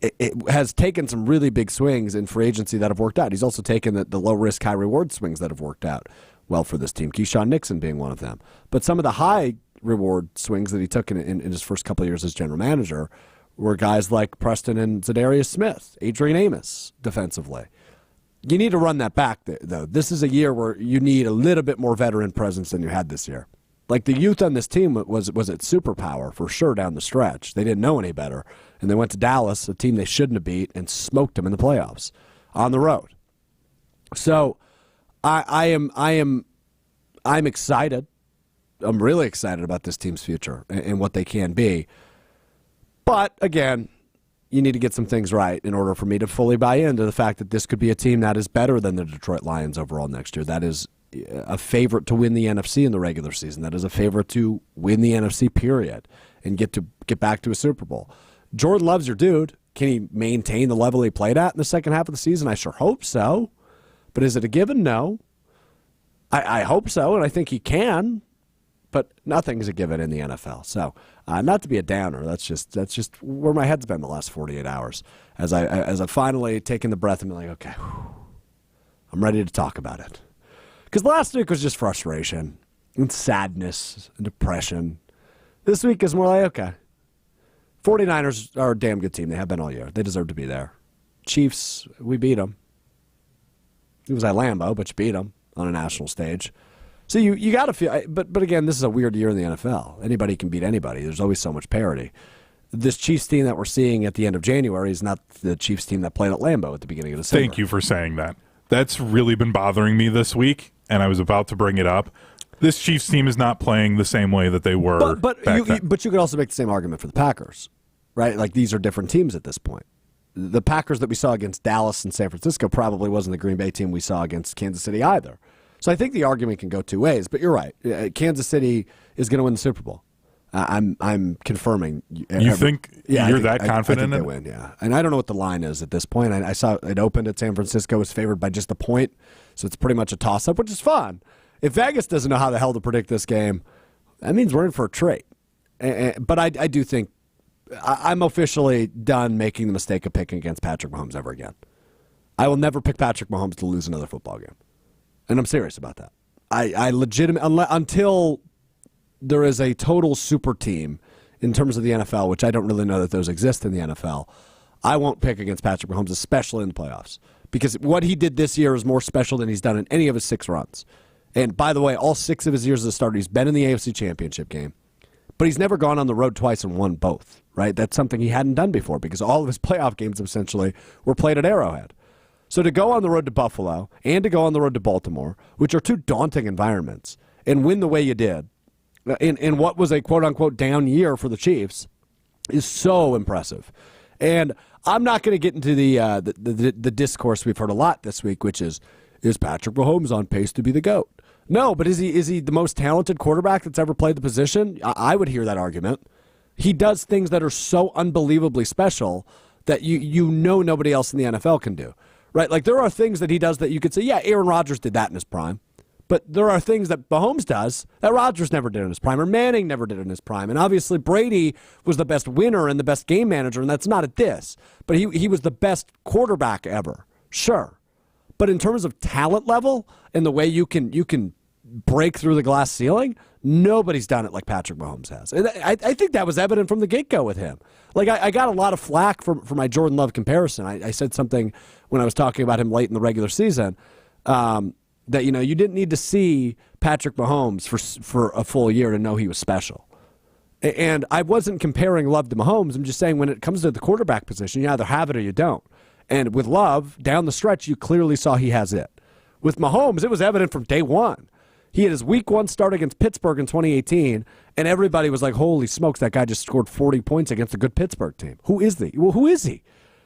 S1: it has taken some really big swings in free agency that have worked out. He's also taken the low-risk, high-reward swings that have worked out well for this team, Keyshawn Nixon being one of them. But some of the high-reward swings that he took in his first couple of years as general manager were guys like Preston and Zadarius Smith, Adrian Amos defensively. You need to run that back, though. This is a year where you need a little bit more veteran presence than you had this year. Like the youth on this team was its superpower for sure down the stretch. They didn't know any better, and they went to Dallas, a team they shouldn't have beat, and smoked them in the playoffs on the road. So I'm excited. I'm really excited about this team's future and what they can be. But, again, you need to get some things right in order for me to fully buy into the fact that this could be a team that is better than the Detroit Lions overall next year. That is a favorite to win the NFC in the regular season. That is a favorite to win the NFC, period, and get back to a Super Bowl. Jordan Love's your dude. Can he maintain the level he played at in the second half of the season? I sure hope so. But is it a given? No. I hope so, and I think he can. but nothing's a given in the NFL. So not to be a downer, that's just where my head's been the last 48 hours. As I finally taken the breath and been like, okay, I'm ready to talk about it. Because last week was just frustration and sadness and depression. This week is more like, okay, 49ers are a damn good team. They have been all year. They deserve to be there. Chiefs, we beat them. It was at Lambeau, but you beat them on a national stage. So you got to feel, but again, this is a weird year in the NFL. Anybody can beat anybody. There's always so much parity. This Chiefs team that we're seeing at the end of January is not the Chiefs team that played at Lambeau at the beginning of December.
S2: Thank you for saying that. That's really been bothering me this week, and I was about to bring it up. This Chiefs team is not playing the same way that they were
S1: but
S2: back then.
S1: But you could also make the same argument for the Packers, right? Like, these are different teams at this point. The Packers that we saw against Dallas and San Francisco probably wasn't the Green Bay team we saw against Kansas City either. So I think the argument can go two ways, but you're right. Kansas City is going to win the Super Bowl. I'm confirming.
S2: You think you're that confident
S1: I think they win, yeah. And I don't know what the line is at this point. I saw it opened at San Francisco, was favored by just a point, so it's pretty much a toss-up, which is fun. If Vegas doesn't know how the hell to predict this game, that means we're in for a treat. But I do think I'm officially done making the mistake of picking against Patrick Mahomes ever again. I will never pick Patrick Mahomes to lose another football game. And I'm serious about that. I legitimately, until there is a total super team in terms of the NFL, which I don't really know that those exist in the NFL, I won't pick against Patrick Mahomes, especially in the playoffs. Because what he did this year is more special than he's done in any of his 6 runs. And by the way, all 6 of his years as a starter, he's been in the AFC Championship game. But he's never gone on the road twice and won both, right? That's something he hadn't done before because all of his playoff games essentially were played at Arrowhead. So to go on the road to Buffalo and to go on the road to Baltimore, which are 2 daunting environments, and win the way you did, in what was a quote-unquote down year for the Chiefs, is so impressive. And I'm not going to get into the discourse we've heard a lot this week, which is Patrick Mahomes on pace to be the GOAT? No, but is he the most talented quarterback that's ever played the position? I would hear that argument. He does things that are so unbelievably special that you know nobody else in the NFL can do. Right? Like, there are things that he does that you could say, yeah, Aaron Rodgers did that in his prime. But there are things that Mahomes does that Rodgers never did in his prime, or Manning never did in his prime. And obviously Brady was the best winner and the best game manager, and that's not at this. But he was the best quarterback ever. Sure. But in terms of talent level and the way you can break through the glass ceiling, nobody's done it like Patrick Mahomes has. And I think that was evident from the get-go with him. Like, I got a lot of flack for my Jordan Love comparison. I said something when I was talking about him late in the regular season that, you didn't need to see Patrick Mahomes for a full year to know he was special. And I wasn't comparing Love to Mahomes. I'm just saying when it comes to the quarterback position, you either have it or you don't. And with Love, down the stretch, you clearly saw he has it. With Mahomes, it was evident from day one. He had his week 1 start against Pittsburgh in 2018, and everybody was like, holy smokes, that guy just scored 40 points against a good Pittsburgh team. Who is he? Well, who is he?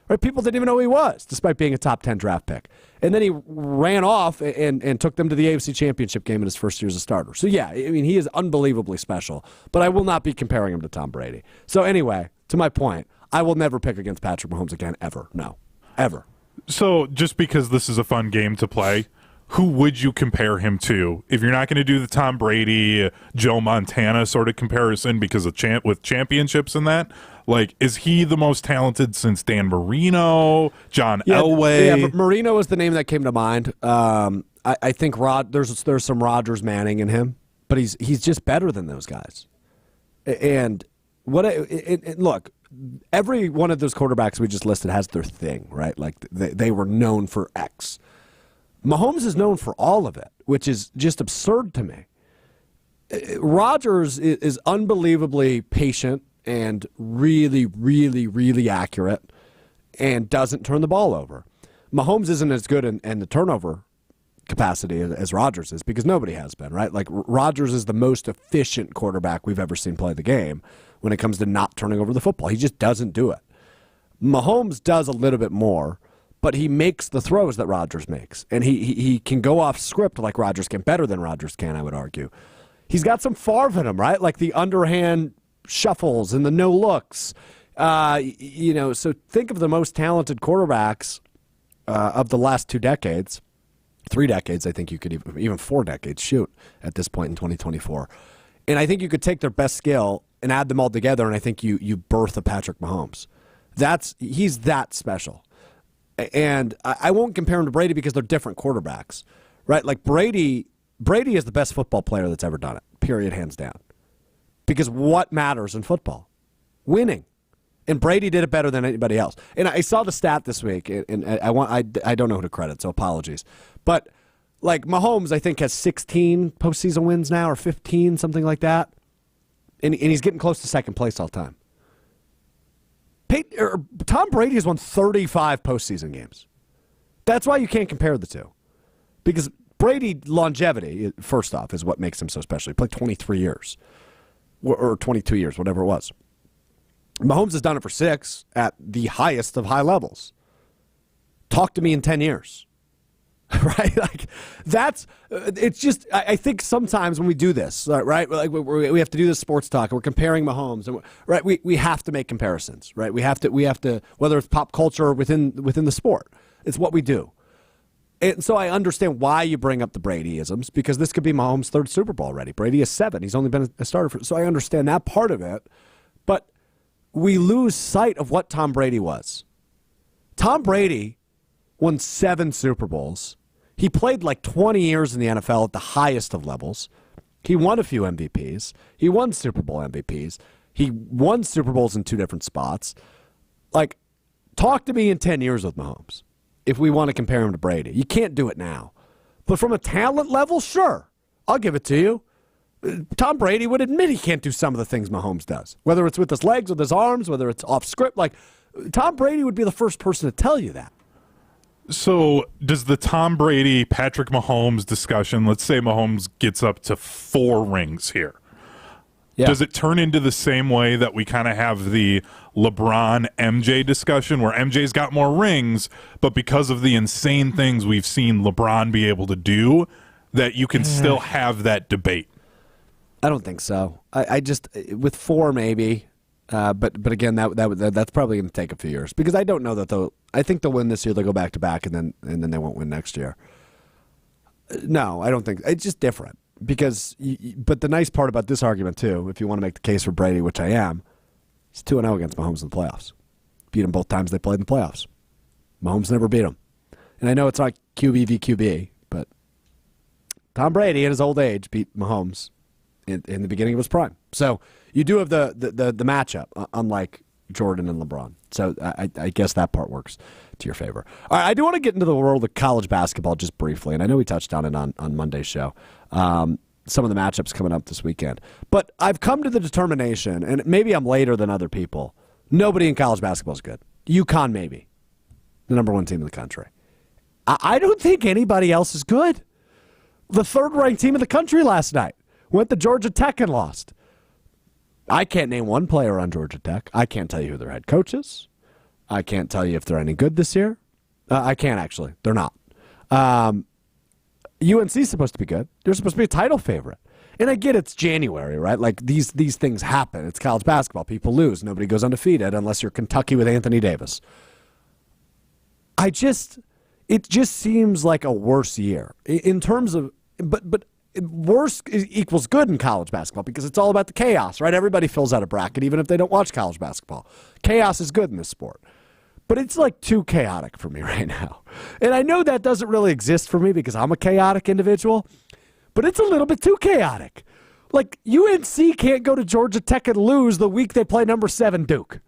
S1: Right? People didn't even know who he was, despite being a top 10 draft pick. And then he ran off and took them to the AFC Championship game in his first year as a starter. So, yeah, I mean, he is unbelievably special, but I will not be comparing him to Tom Brady. So, anyway, to my point, I will never pick against Patrick Mahomes again, ever. No, ever.
S2: So, just because this is a fun game to play, who would you compare him to? If you're not going to do the Tom Brady, Joe Montana sort of comparison because of with championships and that, like, is he the most talented since Dan Marino, John Elway?
S1: Yeah, but Marino was the name that came to mind. I think there's some Rodgers Manning in him, but he's just better than those guys. And look, every one of those quarterbacks we just listed has their thing, right? Like, they were known for X. Mahomes is known for all of it, which is just absurd to me. Rodgers is unbelievably patient and really, really, really accurate and doesn't turn the ball over. Mahomes isn't as good in the turnover capacity as Rodgers is because nobody has been, right? Like, Rodgers is the most efficient quarterback we've ever seen play the game when it comes to not turning over the football. He just doesn't do it. Mahomes does a little bit more, but he makes the throws that Rodgers makes. And he can go off script like Rodgers can, better than Rodgers can, I would argue. He's got some Favre in him, right? Like the underhand shuffles and the no looks. So think of the most talented quarterbacks of the last 2 decades, 3 decades, I think you could even 4 decades, shoot, at this point in 2024. And I think you could take their best skill and add them all together, and I think you birth a Patrick Mahomes. He's that special. And I won't compare him to Brady because they're different quarterbacks, right? Like Brady is the best football player that's ever done it, period, hands down. Because what matters in football? Winning. And Brady did it better than anybody else. And I saw the stat this week, and I don't know who to credit, so apologies. But like Mahomes, I think, has 16 postseason wins now, or 15, something like that. And he's getting close to second place all the time. Tom Brady has won 35 postseason games. That's why you can't compare the two. Because Brady longevity, first off, is what makes him so special. He played 23 years. Or 22 years, whatever it was. Mahomes has done it for 6 at the highest of high levels. Talk to me in 10 years. Right? Like, it's just, I think sometimes when we do this, right? Like we have to do this sports talk, and we're comparing Mahomes, and right? We have to make comparisons, right? We have to, whether it's pop culture or within the sport. It's what we do. And so I understand why you bring up the Bradyisms, because this could be Mahomes' 3rd Super Bowl already. Brady is 7. He's only been a starter so I understand that part of it. But we lose sight of what Tom Brady was. Tom Brady won 7 Super Bowls. He played like 20 years in the NFL at the highest of levels. He won a few MVPs. He won Super Bowl MVPs. He won Super Bowls in 2 different spots. Like, talk to me in 10 years with Mahomes if we want to compare him to Brady. You can't do it now. But from a talent level, sure. I'll give it to you. Tom Brady would admit he can't do some of the things Mahomes does, whether it's with his legs, with his arms, whether it's off script. Like, Tom Brady would be the first person to tell you that.
S2: So does the Tom Brady, Patrick Mahomes discussion, let's say Mahomes gets up to 4 rings here. Yeah. Does it turn into the same way that we kind of have the LeBron MJ discussion where MJ's got more rings, but because of the insane things we've seen LeBron be able to do, that you can still have that debate?
S1: I don't think so. I just, with 4 maybe, but again, that's probably going to take a few years, because I don't know that they'll. I think they'll win this year. They'll go back to back, and then they won't win next year. No, I don't think it's just different. Because, but the nice part about this argument too, if you want to make the case for Brady, which I am, it's 2-0 against Mahomes in the playoffs. Beat him both times they played in the playoffs. Mahomes never beat him, and I know it's not QB v QB, but Tom Brady at his old age beat Mahomes in the beginning of his prime. So you do have the matchup, unlike Jordan and LeBron. So I guess that part works to your favor. All right, I do want to get into the world of college basketball just briefly, and I know we touched on it on Monday's show. Some of the matchups coming up this weekend. But I've come to the determination, and maybe I'm later than other people, nobody in college basketball is good. UConn maybe, the number 1 team in the country. I don't think anybody else is good. The 3rd-ranked team in the country last night went to Georgia Tech and lost. I can't name one player on Georgia Tech. I can't tell you who their head coach is. I can't tell you if they're any good this year. I can't, actually. They're not. UNC's supposed to be good. They're supposed to be a title favorite. And I get it's January, right? Like, these things happen. It's college basketball. People lose. Nobody goes undefeated unless you're Kentucky with Anthony Davis. It just seems like a worse year in terms of, but worse equals good in college basketball because it's all about the chaos, right? Everybody fills out a bracket, even if they don't watch college basketball. Chaos is good in this sport. But it's like too chaotic for me right now. And I know that doesn't really exist for me because I'm a chaotic individual, but it's a little bit too chaotic. Like, UNC can't go to Georgia Tech and lose the week they play number 7 Duke.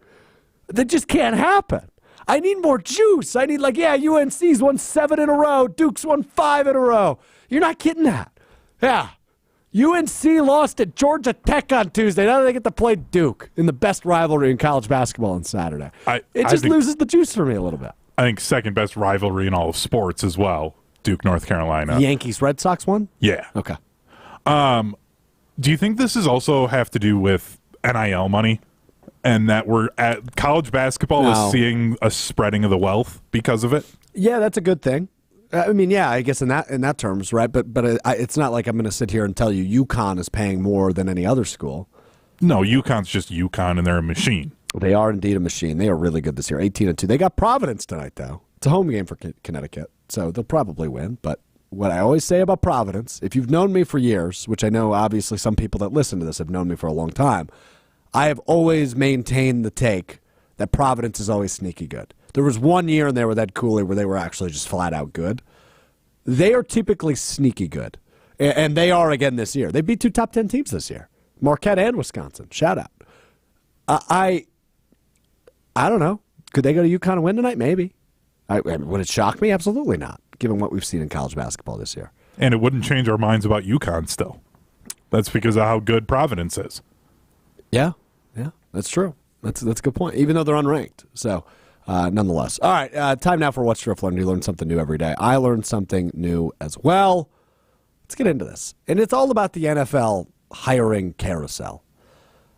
S1: That just can't happen. I need more juice. I need, like, UNC's won 7 in a row. Duke's won 5 in a row. You're not getting that. Yeah. UNC lost at Georgia Tech on Tuesday. Now they get to play Duke in the best rivalry in college basketball on Saturday. It just loses the juice for me a little bit.
S2: I think second best rivalry in all of sports as well. Duke, North Carolina.
S1: Yankees-Red Sox one?
S2: Yeah.
S1: Okay.
S2: Do you think this is also have to do with NIL money? And that we're at college basketball is seeing a spreading of the wealth because of it? Yeah,
S1: that's a good thing. I mean, yeah, I guess in that terms, right? But it's not like I'm going to sit here and tell you UConn is paying more than any other school.
S2: No, UConn's just UConn, and they're a machine.
S1: They are indeed a machine. They are really good this year, 18-2. They got Providence tonight, though. It's a home game for Connecticut, so they'll probably win. But what I always say about Providence, if you've known me for years, which I know obviously some people that listen to this have known me for a long time, I have always maintained the take that Providence is always sneaky good. There was one year in there with Ed Cooley where they were actually just flat out good. They are typically sneaky good, and they are again this year. They beat 2 top 10 teams this year, Marquette and Wisconsin. Shout out. I don't know. Could they go to UConn and win tonight? Maybe. Would it shock me? Absolutely not, given what we've seen in college basketball this year.
S2: And it wouldn't change our minds about UConn still. That's because of how good Providence is.
S1: Yeah, that's true. That's a good point, even though they're unranked. So, nonetheless. All right, time now for What's Strouf Learned. You learn something new every day. I learned something new as well. Let's get into this. And it's all about the NFL hiring carousel.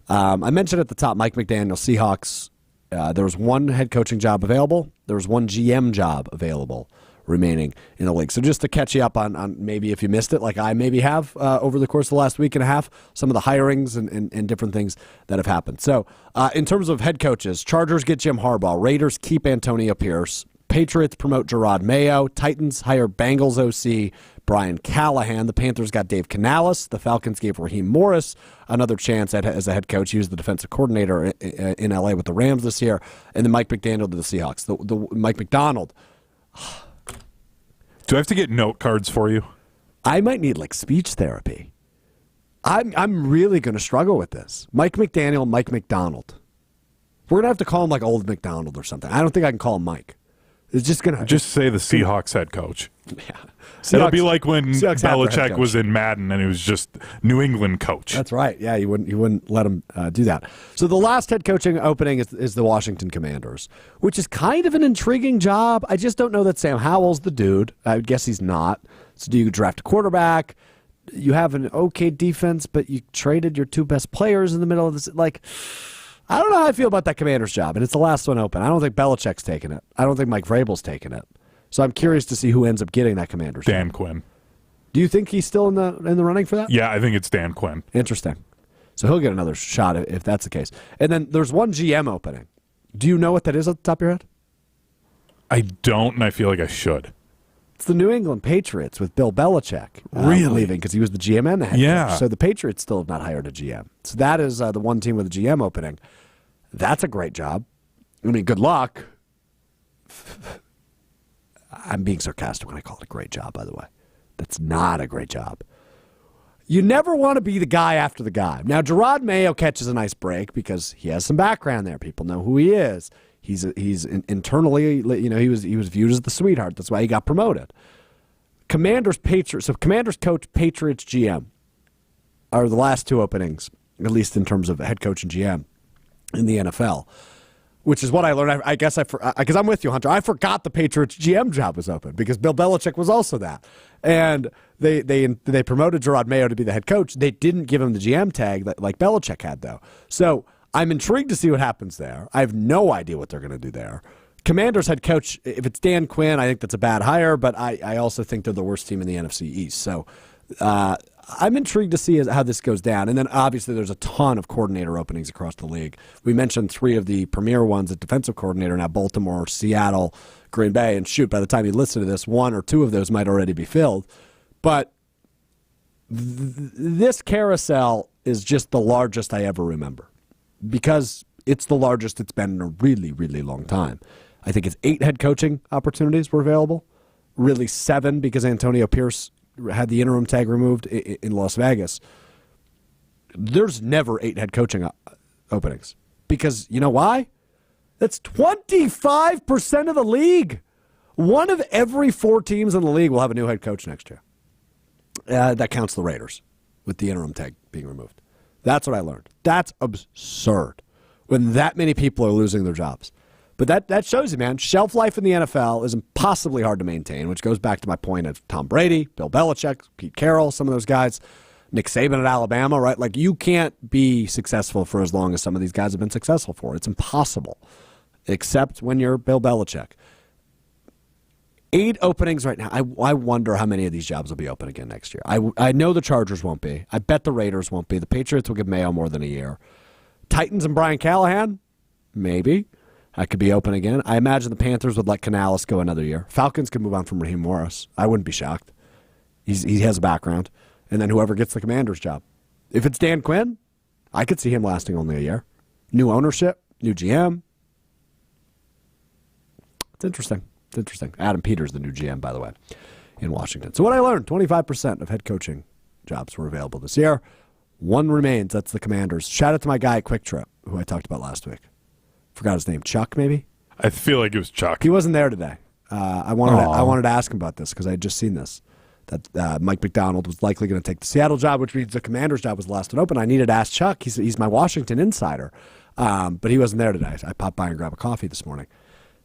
S1: I mentioned at the top, Mike McDaniel, Seahawks. There was one head coaching job available. There was one GM job available remaining in the league. So just to catch you up on maybe if you missed it, like I maybe have over the course of the last week and a half, some of the hirings and different things that have happened. So in terms of head coaches, Chargers get Jim Harbaugh. Raiders keep Antonio Pierce. Patriots promote Gerard Mayo. Titans hire Bengals OC Brian Callahan. The Panthers got Dave Canales. The Falcons gave Raheem Morris another chance as a head coach. He was the defensive coordinator in L.A. with the Rams this year. And then Mike McDaniel to the Seahawks. The Mike McDonald.
S2: Do I have to get note cards for you?
S1: I might need like speech therapy. I'm really going to struggle with this. Mike McDaniel, Mike McDonald. We're going to have to call him like Old McDonald or something. I don't think I can call him Mike. It's just going to
S2: just say the Seahawks head coach.
S1: Yeah.
S2: It'll be like when Belichick was in Madden and he was just New England coach.
S1: That's right. Yeah, you wouldn't let him do that. So the last head coaching opening is the Washington Commanders, which is kind of an intriguing job. I just don't know that Sam Howell's the dude. I would guess he's not. So do you draft a quarterback? You have an okay defense, but you traded your 2 best players in the middle of this. Like, I don't know how I feel about that Commanders job, and it's the last one open. I don't think Belichick's taking it. I don't think Mike Vrabel's taking it. So I'm curious to see who ends up getting that Commanders
S2: Dan
S1: job.
S2: Quinn.
S1: Do you think he's still in the running for that?
S2: Yeah, I think it's Dan Quinn.
S1: Interesting. So he'll get another shot if that's the case. And then there's one GM opening. Do you know what that is at the top of your head?
S2: I don't, and I feel like I should.
S1: It's the New England Patriots with Bill Belichick.
S2: Really?
S1: Leaving because he was the GM and the head
S2: Yeah.
S1: coach. So the Patriots still have not hired a GM. So that is the one team with a GM opening. That's a great job. I mean, good luck. I'm being sarcastic when I call it a great job, by the way. That's not a great job. You never want to be the guy after the guy. Now, Gerard Mayo catches a nice break because he has some background there. People know who he is. He's internally, he was viewed as the sweetheart. That's why he got promoted. Commanders coach, Patriots GM are the last 2 openings, at least in terms of head coach and GM in the NFL. Which is what I learned. I guess because I'm with you, Hunter. I forgot the Patriots GM job was open because Bill Belichick was also that, and they promoted Gerard Mayo to be the head coach. They didn't give him the GM tag like Belichick had, though. So I'm intrigued to see what happens there. I have no idea what they're going to do there. Commanders head coach, if it's Dan Quinn, I think that's a bad hire, but I also think they're the worst team in the NFC East. So I'm intrigued to see how this goes down. And then obviously there's a ton of coordinator openings across the league. We mentioned 3 of the premier ones at defensive coordinator, now Baltimore, Seattle, Green Bay. And shoot, by the time you listen to this, 1 or 2 of those might already be filled. But this carousel is just the largest I ever remember because it's the largest it's been in a really, really long time. I think it's 8 head coaching opportunities were available, really 7 because Antonio Pierce had the interim tag removed in Las Vegas. There's never 8 head coaching openings because you know why? That's 25% of the league. 1 of every 4 teams in the league will have a new head coach next year. That counts the Raiders with the interim tag being removed. That's what I learned. That's absurd when that many people are losing their jobs. But that shows you, man, shelf life in the NFL is impossibly hard to maintain, which goes back to my point of Tom Brady, Bill Belichick, Pete Carroll, some of those guys, Nick Saban at Alabama, right? Like, you can't be successful for as long as some of these guys have been successful for. It's impossible, except when you're Bill Belichick. 8 openings right now. I wonder how many of these jobs will be open again next year. I know the Chargers won't be. I bet the Raiders won't be. The Patriots will give Mayo more than a year. Titans and Brian Callahan? Maybe. That could be open again. I imagine the Panthers would let Canales go another year. Falcons could move on from Raheem Morris. I wouldn't be shocked. He has a background. And then whoever gets the Commanders job. If it's Dan Quinn, I could see him lasting only a year. New ownership, new GM. It's interesting. It's interesting. Adam Peters, the new GM, by the way, in Washington. So what I learned, 25% of head coaching jobs were available this year. One remains. That's the Commanders. Shout out to my guy at Quick Trip, who I talked about last week. Forgot his name. Chuck, maybe?
S2: I feel like it was Chuck.
S1: He wasn't there today. I wanted to ask him about this because I had just seen this. That Mike McDonald was likely going to take the Seattle job, which means the Commanders job was the last one open. I needed to ask Chuck. He's my Washington insider. But he wasn't there today. I popped by and grabbed a coffee this morning.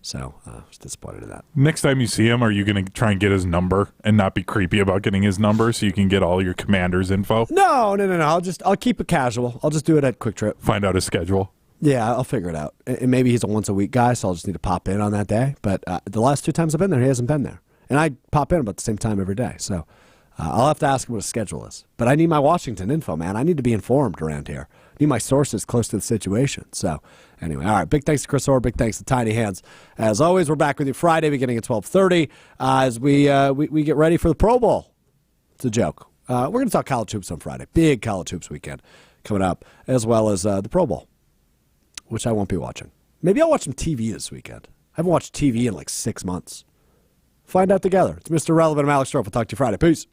S1: So I was disappointed in that.
S2: Next time you see him, are you going to try and get his number and not be creepy about getting his number so you can get all your Commanders info?
S1: No. I'll keep it casual. I'll just do it at Quick Trip.
S2: Find out his schedule.
S1: Yeah, I'll figure it out. And maybe he's a once-a-week guy, so I'll just need to pop in on that day. But the last 2 times I've been there, he hasn't been there. And I pop in about the same time every day. So I'll have to ask him what his schedule is. But I need my Washington info, man. I need to be informed around here. I need my sources close to the situation. So anyway, all right. Big thanks to Chris Orr. Big thanks to Tiny Hands. As always, we're back with you Friday beginning at 12:30 as we get ready for the Pro Bowl. It's a joke. We're going to talk college hoops on Friday. Big college hoops weekend coming up, as well as the Pro Bowl, which I won't be watching. Maybe I'll watch some TV this weekend. I haven't watched TV in like 6 months. Find out together. It's Mr. Relevant. I'm Alex Strouf. I'll talk to you Friday. Peace.